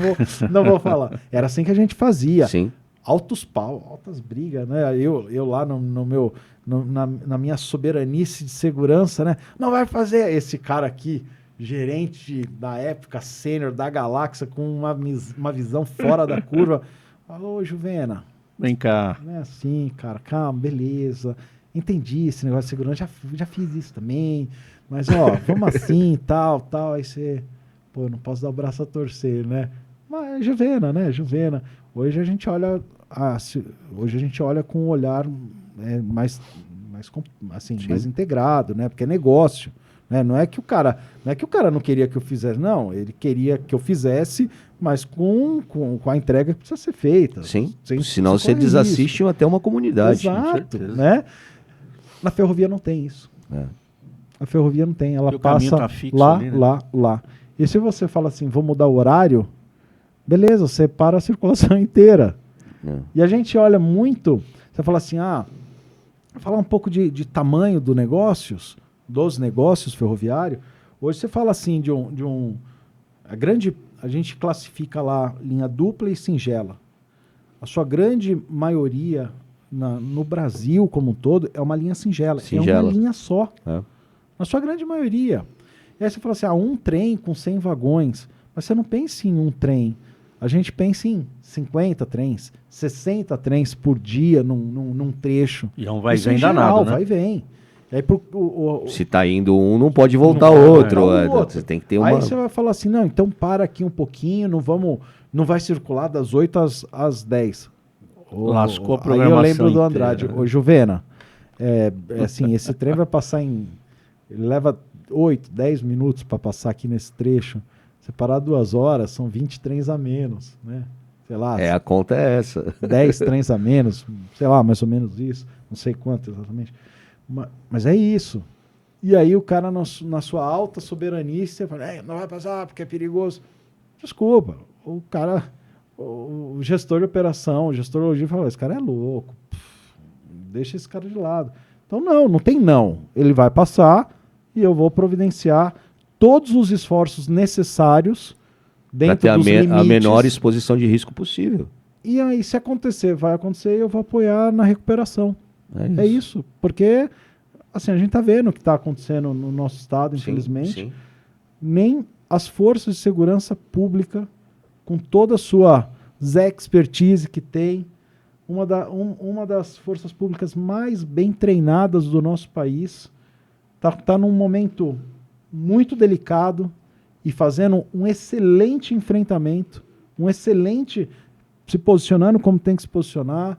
vou falar. Era assim que a gente fazia. Sim. Altos pau, altas brigas, né? Eu lá na minha soberanice de segurança, né? Não vai fazer esse cara aqui, gerente da época sênior da galáxia, com uma visão fora da curva. Ô, Juvena. Vem cá. Não é assim, cara. Calma, beleza. Entendi esse negócio de segurança. Já fiz isso também. Mas, vamos assim, tal. Aí você... Pô, eu não posso dar o braço a torcer, né? Mas Juvena, né? Juvena. Hoje a gente olha com um olhar mais integrado, né? Porque é negócio, né? Não é que o cara não queria que eu fizesse, não. Ele queria que eu fizesse, mas com a entrega que precisa ser feita. Sim. Senão você desassiste até uma comunidade. Exato, né? Na ferrovia não tem isso. A ferrovia não tem. Ela passa tá fixo lá, ali, né? lá. E se você fala assim, vou mudar o horário, beleza, você para a circulação inteira. E a gente olha muito, você fala assim, falar um pouco de tamanho dos negócios ferroviários. Hoje você fala assim a gente classifica lá linha dupla e singela. A sua grande maioria no Brasil como um todo é uma linha singela. É uma linha só. Na sua grande maioria. E aí você fala assim, um trem com 100 vagões. Mas você não pensa em um trem. A gente pensa em 50 trens, 60 trens por dia num trecho. E é um vai e vem danado, né? Vai e vem. E aí, se tá indo um, não pode voltar outro. Você tem que ter uma... Aí você vai falar assim, não, então para aqui um pouquinho, não vai circular das 8 às 10. Lascou a programação. Aí eu lembro do Andrade. Ô, Juvena, assim, esse trem vai passar ele leva 8, 10 minutos para passar aqui nesse trecho. Você parar 2 horas, são 20 trens a menos, né? Sei lá. A conta é essa. 10 trens a menos, sei lá, mais ou menos isso. Não sei quanto exatamente. Mas é isso. E aí o cara, na sua alta soberanice, fala, não vai passar porque é perigoso. Desculpa, o cara, o gestor de operação, o gestor de logística fala, esse cara é louco, deixa esse cara de lado. Então não tem não. Ele vai passar e eu vou providenciar todos os esforços necessários dentro dos limites. A menor exposição de risco possível. E aí, se acontecer, vai acontecer e eu vou apoiar na recuperação. É isso. Porque, assim, a gente está vendo o que está acontecendo no nosso estado, infelizmente. Sim. Nem as forças de segurança pública, com toda a sua expertise que tem, uma das forças públicas mais bem treinadas do nosso país, está num momento muito delicado e fazendo um excelente enfrentamento, se posicionando como tem que se posicionar,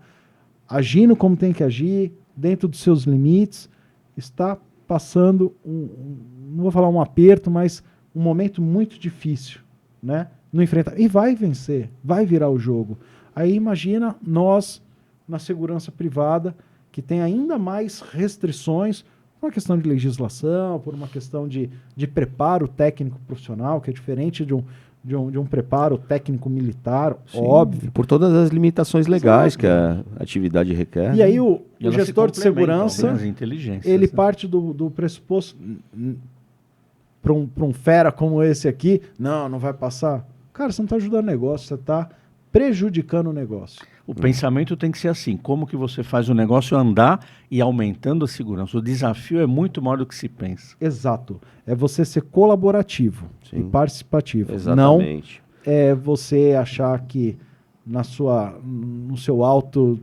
agindo como tem que agir, dentro dos seus limites, está passando não vou falar um aperto, mas um momento muito difícil, né? No enfrentamento. E vai vencer, vai virar o jogo. Aí imagina nós, na segurança privada, que tem ainda mais restrições, por uma questão de legislação, por uma questão de preparo técnico profissional, que é diferente de um preparo técnico militar, óbvio. Por todas as limitações legais que a atividade requer. E aí o gestor de segurança, ele né? parte do pressuposto, para um fera como esse aqui, não vai passar. Cara, você não está ajudando o negócio, você está prejudicando o negócio. O pensamento tem que ser assim, como que você faz o negócio andar e aumentando a segurança. O desafio é muito maior do que se pensa. Exato. É você ser colaborativo e participativo. Exatamente. Não é você achar que no seu alto,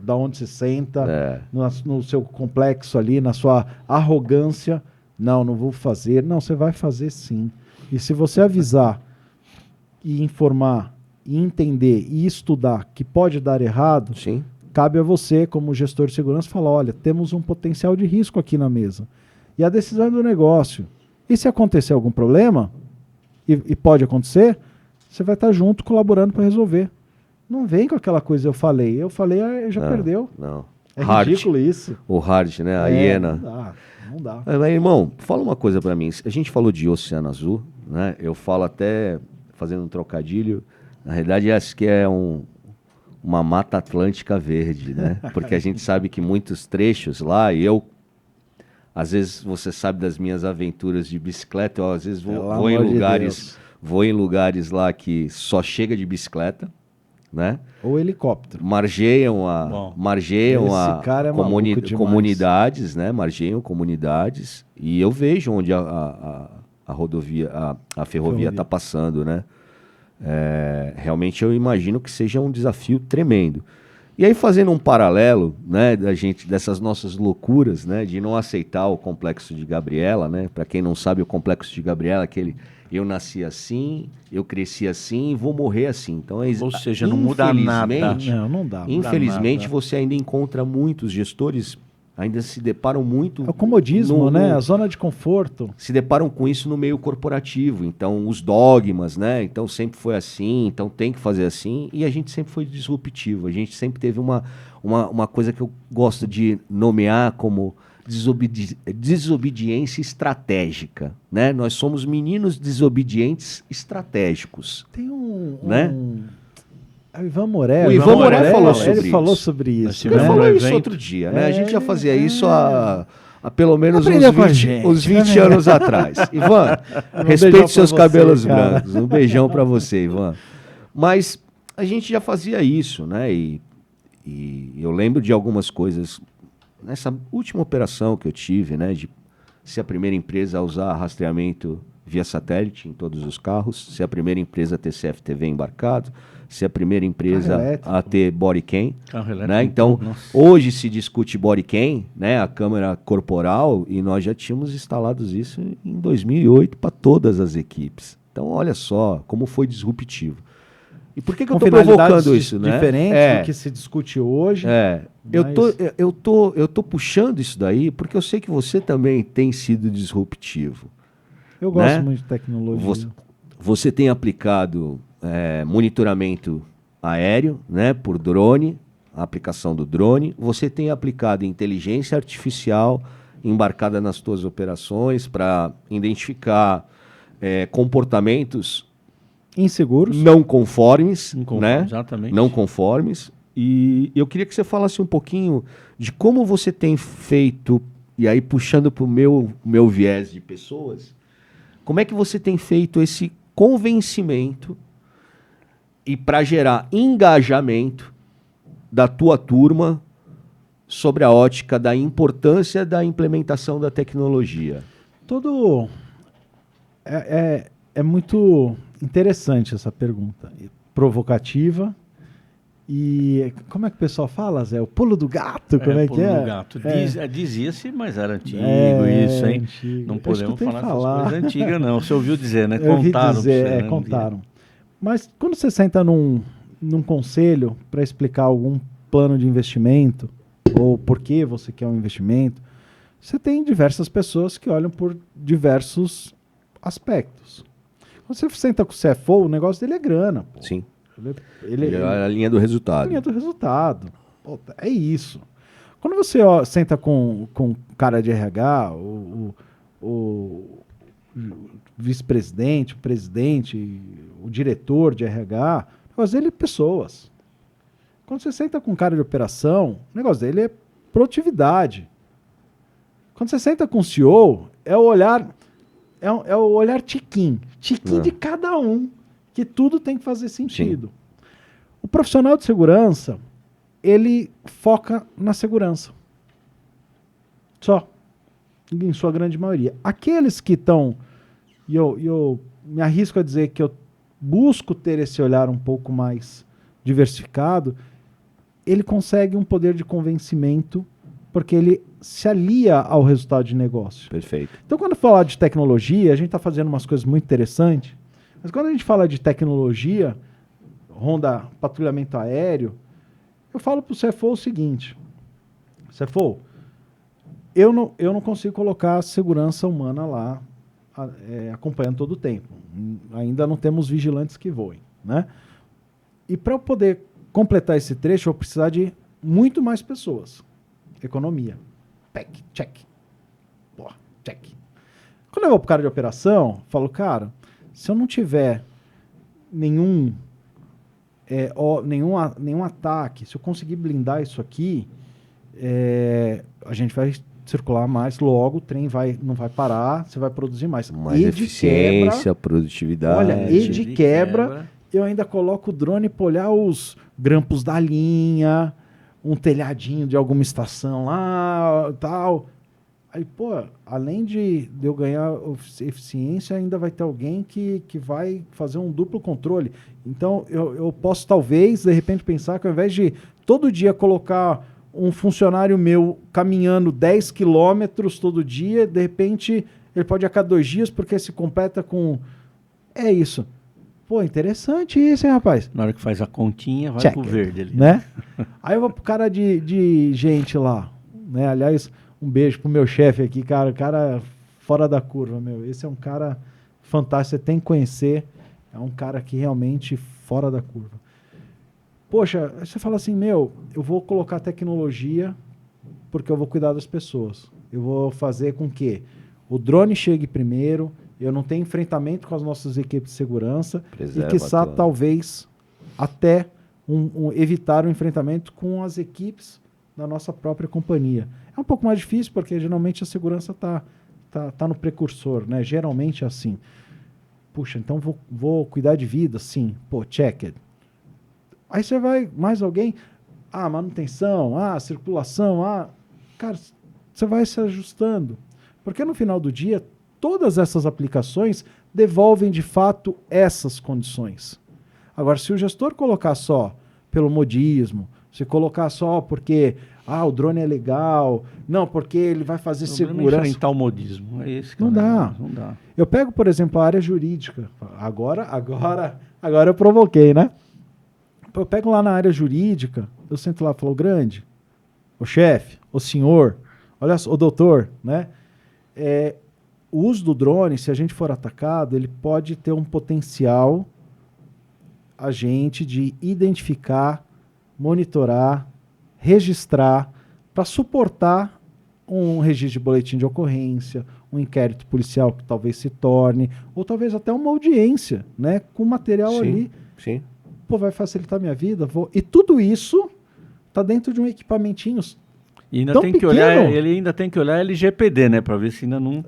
da onde você senta, no seu complexo ali, na sua arrogância, não vou fazer. Não, você vai fazer sim. E se você avisar e informar, e entender e estudar que pode dar errado, cabe a você, como gestor de segurança, falar, olha, temos um potencial de risco aqui na mesa. E a decisão é do negócio. E se acontecer algum problema, e pode acontecer, você vai estar junto colaborando para resolver. Não vem com aquela coisa, eu falei, já perdeu. Não. É ridículo isso. O hard, né? A hiena. Não dá. Mas, irmão, fala uma coisa para mim. A gente falou de Oceano Azul, né? Eu falo até, fazendo um trocadilho, na realidade, acho que é uma Mata Atlântica verde, né? Porque a gente sabe que muitos trechos lá, às vezes você sabe das minhas aventuras de bicicleta, eu às vezes vou em lugares lá que só chega de bicicleta, né? Ou helicóptero. Margeiam comunidades, né? Margeiam comunidades e eu vejo onde a rodovia, a ferrovia está passando, né? Realmente eu imagino que seja um desafio tremendo. E aí, fazendo um paralelo, né, dessas nossas loucuras, né, de não aceitar o complexo de Gabriela, né? Para quem não sabe, o complexo de Gabriela é aquele eu nasci assim, eu cresci assim e vou morrer assim. Então, ou seja, não muda nada. Não dá. Infelizmente, você ainda encontra muitos gestores ainda se deparam muito... É o comodismo, né? A zona de conforto. Se deparam com isso no meio corporativo. Então, os dogmas, né? Então, sempre foi assim, então tem que fazer assim. E a gente sempre foi disruptivo. A gente sempre teve uma coisa que eu gosto de nomear como desobediência estratégica, né? Nós somos meninos desobedientes estratégicos. Tem né? O Ivan Moré. O Ivan Moré falou sobre isso. Ele falou isso outro dia, né? A gente já fazia isso há pelo menos uns 20 anos atrás. Ivan, respeite seus cabelos brancos. Um beijão para você, Ivan. Mas a gente já fazia isso, né? E eu lembro de algumas coisas nessa última operação que eu tive, né? De ser a primeira empresa a usar rastreamento via satélite em todos os carros, ser a primeira empresa a ter CFTV embarcado, ser a primeira empresa a ter body cam, né? Então, hoje se discute body cam, né? A câmera corporal, e nós já tínhamos instalado isso em 2008 para todas as equipes. Então, olha só como foi disruptivo. E por que eu estou provocando isso, né? Diferente do que se discute hoje. Eu tô puxando isso daí porque eu sei que você também tem sido disruptivo. Eu gosto muito de tecnologia. Você tem aplicado monitoramento aéreo, né, por drone, a aplicação do drone, você tem aplicado inteligência artificial embarcada nas suas operações para identificar comportamentos inseguros, não conformes, né? Exatamente. Não conformes. E eu queria que você falasse um pouquinho de como você tem feito, e aí puxando para o meu viés de pessoas, como é que você tem feito esse convencimento e para gerar engajamento da tua turma sobre a ótica da importância da implementação da tecnologia? É muito interessante essa pergunta, provocativa. E como é que o pessoal fala, Zé? O pulo do gato, como é que é? Pulo do gato. Dizia-se, mas era antigo isso, hein? Antigo. Não podemos falar essas coisas antigas, não. Você ouviu dizer, né? Eu ouvi Contaram. dizer, contaram. Mas quando você senta num conselho para explicar algum plano de investimento, ou por que você quer um investimento, você tem diversas pessoas que olham por diversos aspectos. Quando você senta com o CFO, o negócio dele é grana. Pô. Sim. Ele é a linha do resultado. A linha do resultado. Pô, é isso. Quando você senta com cara de RH, o vice-presidente, o presidente, o diretor de RH, o negócio dele é pessoas. Quando você senta com cara de operação, o negócio dele é produtividade. Quando você senta com o CEO, é o olhar tiquinho de cada um, que tudo tem que fazer sentido. Sim. O profissional de segurança, ele foca na segurança. Só. Em sua grande maioria. Aqueles que estão, e eu me arrisco a dizer que eu busco ter esse olhar um pouco mais diversificado, ele consegue um poder de convencimento porque ele se alia ao resultado de negócio. Perfeito. Então, quando falar de tecnologia, a gente está fazendo umas coisas muito interessantes, mas quando a gente fala de tecnologia, ronda patrulhamento aéreo, eu falo para o CFO o seguinte: CFO, eu não consigo colocar a segurança humana lá acompanhando todo o tempo. Ainda não temos vigilantes que voem, né? E para eu poder completar esse trecho, eu vou precisar de muito mais pessoas. Economia. Check. Porra, check. Quando eu vou para o cara de operação, eu falo, cara, se eu não tiver nenhum ataque, se eu conseguir blindar isso aqui, a gente vai circular mais logo, o trem não vai parar, você vai produzir mais. Mais eficiência, produtividade. Olha, de quebra, eu ainda coloco o drone para olhar os grampos da linha, um telhadinho de alguma estação lá, tal. Aí, pô, além de eu ganhar eficiência, ainda vai ter alguém que vai fazer um duplo controle. Então, eu posso, talvez, de repente, pensar que ao invés de todo dia colocar um funcionário meu caminhando 10 quilômetros todo dia, de repente, ele pode ir a cada 2 dias, porque se completa com... É isso. Pô, interessante isso, hein, rapaz? Na hora que faz a continha, vai pro verde ali. Né? Aí eu vou pro cara de gente lá, né? Aliás, um beijo pro meu chefe aqui, cara. Cara fora da curva, meu. Esse é um cara fantástico, você tem que conhecer. É um cara que realmente fora da curva. Poxa, você fala assim, meu, eu vou colocar tecnologia porque eu vou cuidar das pessoas. Eu vou fazer com que o drone chegue primeiro, eu não tenho enfrentamento com as nossas equipes de segurança e, quiçá, talvez até evitar o enfrentamento com as equipes da nossa própria companhia. É um pouco mais difícil porque geralmente a segurança tá no precursor, né? Geralmente é assim. Puxa, então vou cuidar de vida? Sim. Pô, checked. Aí você vai, mais alguém? Manutenção, circulação, Cara, você vai se ajustando. Porque no final do dia, todas essas aplicações devolvem de fato essas condições. Agora, se o gestor colocar só pelo modismo, se colocar só porque o drone é legal, não, porque ele vai fazer segurança. Enfrentar o modismo, é esse que não dá. Eu pego, por exemplo, a área jurídica. Agora eu provoquei, né? Eu pego lá na área jurídica, eu sento lá e falo, grande, o chefe, o senhor, olha só, o doutor, né? O uso do drone, se a gente for atacado, ele pode ter um potencial agente de identificar, monitorar registrar, para suportar um registro de boletim de ocorrência, um inquérito policial que talvez se torne, ou talvez até uma audiência, né, com material ali. Sim. Pô, vai facilitar minha vida. E tudo isso está dentro de um equipamentinho E ainda tão tem que pequeno. olhar, ele ainda tem que olhar LGPD, né, para ver se ainda não...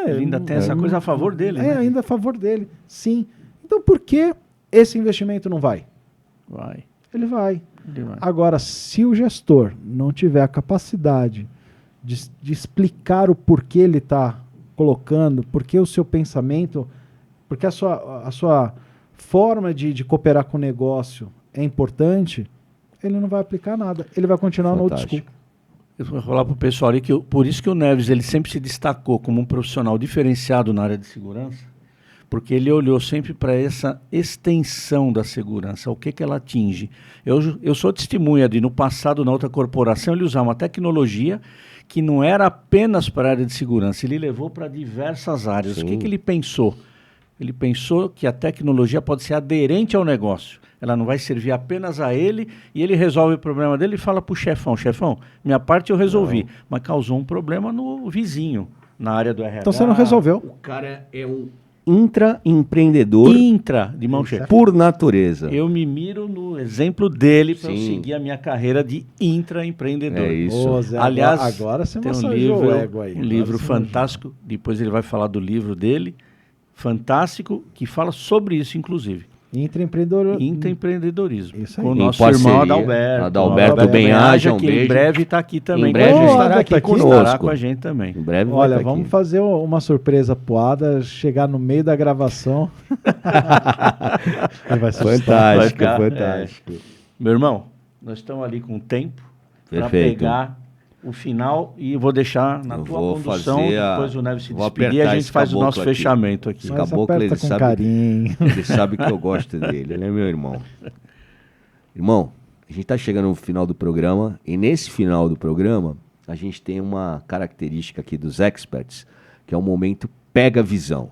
ele ainda tem essa coisa a favor dele. É, né? ainda a favor dele, sim. Então por que esse investimento não vai? Vai. Ele vai. Ele vai. Agora, se o gestor não tiver a capacidade de explicar o porquê ele está colocando, porque o seu pensamento, porque a sua forma de cooperar com o negócio é importante, ele não vai aplicar nada. Ele vai continuar no old school. Eu vou falar para o pessoal ali que por isso que o Neves ele sempre se destacou como um profissional diferenciado na área de segurança, porque ele olhou sempre para essa extensão da segurança, o que ela atinge. Eu sou testemunha de, no passado, na outra corporação, ele usava uma tecnologia que não era apenas para a área de segurança, ele levou para diversas áreas. Sim. O que ele pensou? Ele pensou que a tecnologia pode ser aderente ao negócio. Ela não vai servir apenas a ele e ele resolve o problema dele e fala para o chefão, minha parte eu resolvi, mas causou um problema no vizinho, na área do RH. Então você não resolveu. O cara é um intraempreendedor De mão cheia. por natureza. Eu me miro no exemplo dele para eu Sim. seguir a minha carreira de intraempreendedor. É isso. Ô, Zé, Aliás, agora você tem um massageou livro, o ego aí. um livro Agora você fantástico, depois ele vai falar do livro dele, fantástico, que fala sobre isso, inclusive. Isso Intraempreendedorismo. aí. Com o Em nosso parceria, irmão Adalberto. Adalberto Benhaja, um que beijo. em breve está aqui também. Em breve com a gente. estará aqui Estará conosco. com a gente também. Em breve Olha, vai tá vamos aqui. fazer uma surpresa pro Ada, chegar no meio da gravação. Ele vai se assustar. Fantástico, Vai ficar, fantástico. Meu irmão, nós estamos ali com tempo para Perfeito. pegar o final e eu vou deixar na Eu tua vou condução, fazer depois o Neves se vou despedir e a apertar gente esse faz o nosso caboclo aqui. fechamento aqui. Esse Mas caboclo, aperta ele com sabe- carinho. Ele sabe que eu gosto dele, ele é meu irmão. Irmão, a gente está chegando no final do programa e nesse final do programa a gente tem uma característica aqui dos experts, que é o momento pega visão.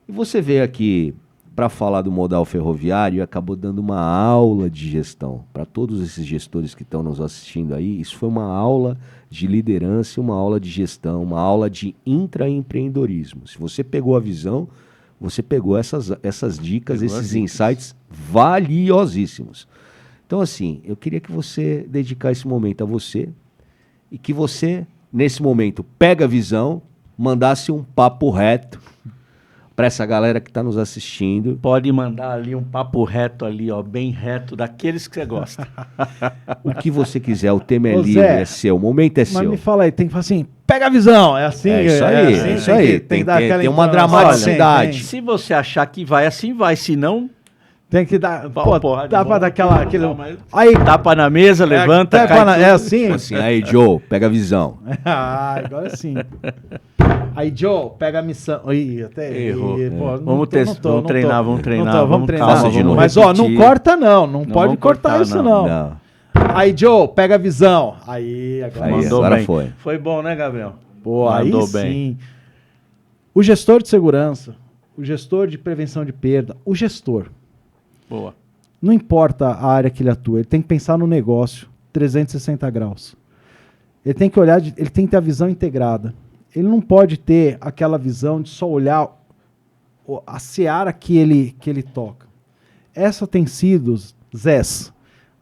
E você veio aqui para falar do modal ferroviário e acabou dando uma aula de gestão. Para todos esses gestores que estão nos assistindo aí, isso foi uma aula de liderança, uma aula de gestão, uma aula de intraempreendedorismo. Se você pegou a visão, você pegou essas dicas, Pegou esses as dicas. insights valiosíssimos. Então, assim, eu queria que você dedicar esse momento a você e que você, nesse momento, pega a visão, mandasse um papo reto para essa galera que está nos assistindo. Pode mandar ali um papo reto ali, ó, bem reto, daqueles que você gosta. O que você quiser, o tema é Ô, livre, Zé, é seu, o momento é Mas seu. me fala aí, tem que falar assim, pega a visão, é assim? É isso aí, assim, é isso aí. Tem que dar aquela tem uma entonação. dramaticidade. Tem, Se você achar que vai assim, vai. Se não, tem que dar, Pô, pô, de dá bom. pra dar aquele... Não, mas- Aí, tapa na mesa, levanta, tapa cai na- tudo. é assim? Assim, aí, Joe, pega a visão. Ah, agora sim. Aí, Joe, pega a missão. Ih, até Errou. pô, Vamos treinar, vamos treinar, Vamos vamos treinar. calma, de novo. Mas, ó, não repetir. corta não. Não pode vamos cortar cortar, isso, não. não. Aí, Joe, pega a visão. Aí, agora Aí, Mandou agora bem. foi. Foi bom, né, Gabriel? Pô, aí Mandou sim. bem. O gestor de segurança, o gestor de prevenção de perda, o gestor, Boa. não importa a área que ele atua, ele tem que pensar no negócio 360 graus. Ele tem que olhar, ele tem que ter a visão integrada. Ele não pode ter aquela visão de só olhar a seara que ele toca. Essa tem sido, Zés,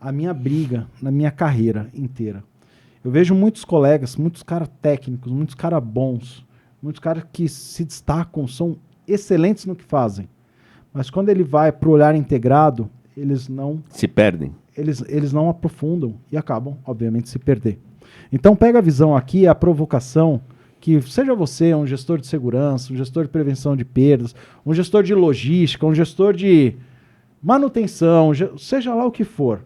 a minha briga na minha carreira inteira. Eu vejo muitos colegas, muitos caras técnicos, muitos caras bons, muitos caras que se destacam, são excelentes no que fazem. Mas quando ele vai para o olhar integrado, eles não Se perdem. eles não aprofundam e acabam, obviamente, se perder. Então pega a visão aqui, a provocação, que seja você um gestor de segurança, um gestor de prevenção de perdas, um gestor de logística, um gestor de manutenção, seja lá o que for.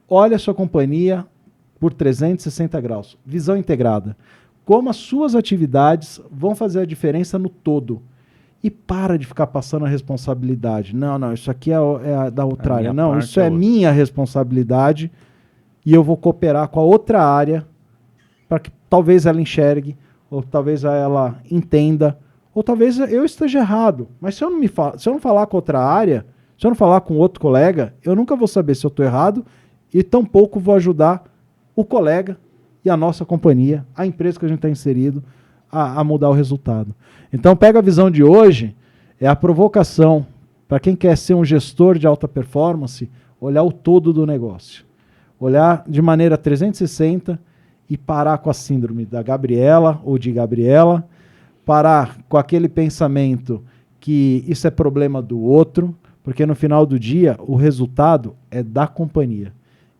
Olha a sua companhia por 360 graus, visão integrada. Como as suas atividades vão fazer a diferença no todo. E para de ficar passando a responsabilidade. Não, isso aqui é da outra área. minha Não, parte isso é é outra. minha responsabilidade e eu vou cooperar com a outra área para que talvez ela enxergue, ou talvez ela entenda, ou talvez eu esteja errado. Mas se eu não falar com outra área, se eu não falar com outro colega, eu nunca vou saber se eu estou errado e tampouco vou ajudar o colega e a nossa companhia, a empresa que a gente está inserido, a mudar o resultado. Então, pega a visão de hoje, é a provocação para quem quer ser um gestor de alta performance, olhar o todo do negócio. Olhar de maneira 360 e parar com a síndrome da Gabriela ou de Gabriela, parar com aquele pensamento que isso é problema do outro, porque no final do dia o resultado é da companhia.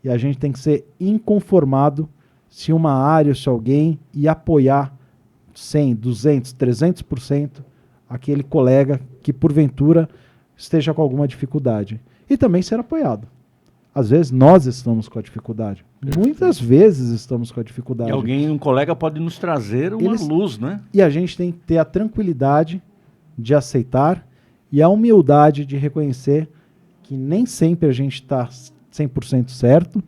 E a gente tem que ser inconformado se uma área, se alguém, e apoiar 100, 200, 300% aquele colega que porventura esteja com alguma dificuldade. E também ser apoiado. Às vezes nós estamos com a dificuldade. Muitas vezes estamos com a dificuldade. E um colega pode nos trazer uma luz, né? E a gente tem que ter a tranquilidade de aceitar e a humildade de reconhecer que nem sempre a gente está 100% certo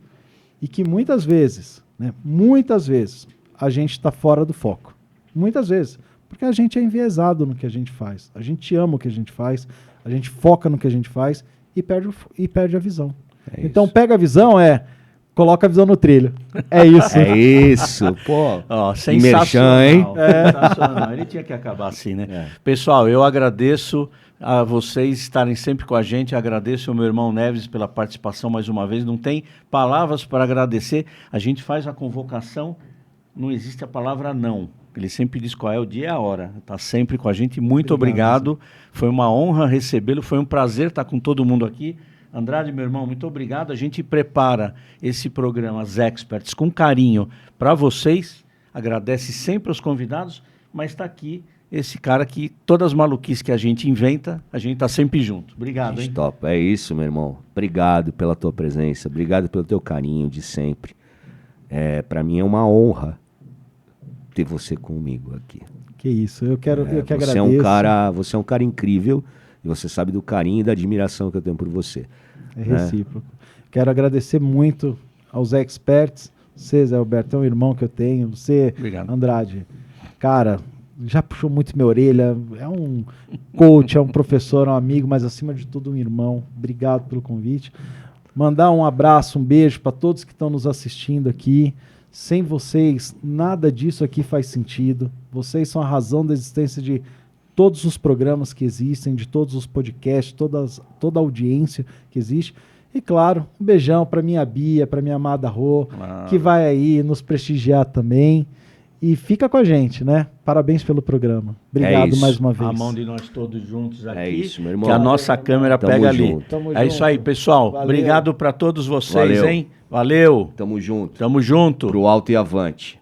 e que muitas vezes a gente está fora do foco. Muitas vezes. Porque a gente é enviesado no que a gente faz. A gente ama o que a gente faz, a gente foca no que a gente faz e perde a visão. Então pega a visão, coloca a visão no trilho. É isso. É isso. Pô, sensacional, hein? Sensacional. Ele tinha que acabar assim, né? Pessoal, eu agradeço a vocês estarem sempre com a gente. Agradeço ao meu irmão Neves pela participação mais uma vez. Não tem palavras para agradecer. A gente faz a convocação, não existe a palavra não. Ele sempre diz qual é o dia e a hora. Está sempre com a gente. Muito obrigado. Foi uma honra recebê-lo. Foi um prazer estar com todo mundo aqui. Andrade, meu irmão, muito obrigado. A gente prepara esse programa, As Experts, com carinho para vocês. Agradece sempre aos convidados, mas está aqui esse cara que todas as maluquices que a gente inventa, a gente está sempre junto. Obrigado, hein? Top. É isso, meu irmão. Obrigado pela tua presença. Obrigado pelo teu carinho de sempre. Para mim é uma honra ter você comigo aqui. Que isso, eu que agradeço. Você é um cara incrível e você sabe do carinho e da admiração que eu tenho por você. É recíproco. Quero agradecer muito aos experts. Você, Zé Alberto, é um irmão que eu tenho. Você, obrigado. Andrade, cara, já puxou muito minha orelha. É um coach, é um professor, é um amigo, mas acima de tudo um irmão. Obrigado pelo convite. Mandar um abraço, um beijo para todos que estão nos assistindo aqui. Sem vocês, nada disso aqui faz sentido. Vocês são a razão da existência de todos os programas que existem, de todos os podcasts, toda a audiência que existe. E, claro, um beijão para minha Bia, para minha amada Rô, que vai aí nos prestigiar também. E fica com a gente, né? Parabéns pelo programa. Obrigado mais uma vez. A mão de nós todos juntos aqui. É isso, meu irmão. Que a nossa câmera pega ali. É isso aí, pessoal. Valeu. Obrigado para todos vocês, hein? Valeu. Tamo junto. Tamo junto. Pro alto e avante.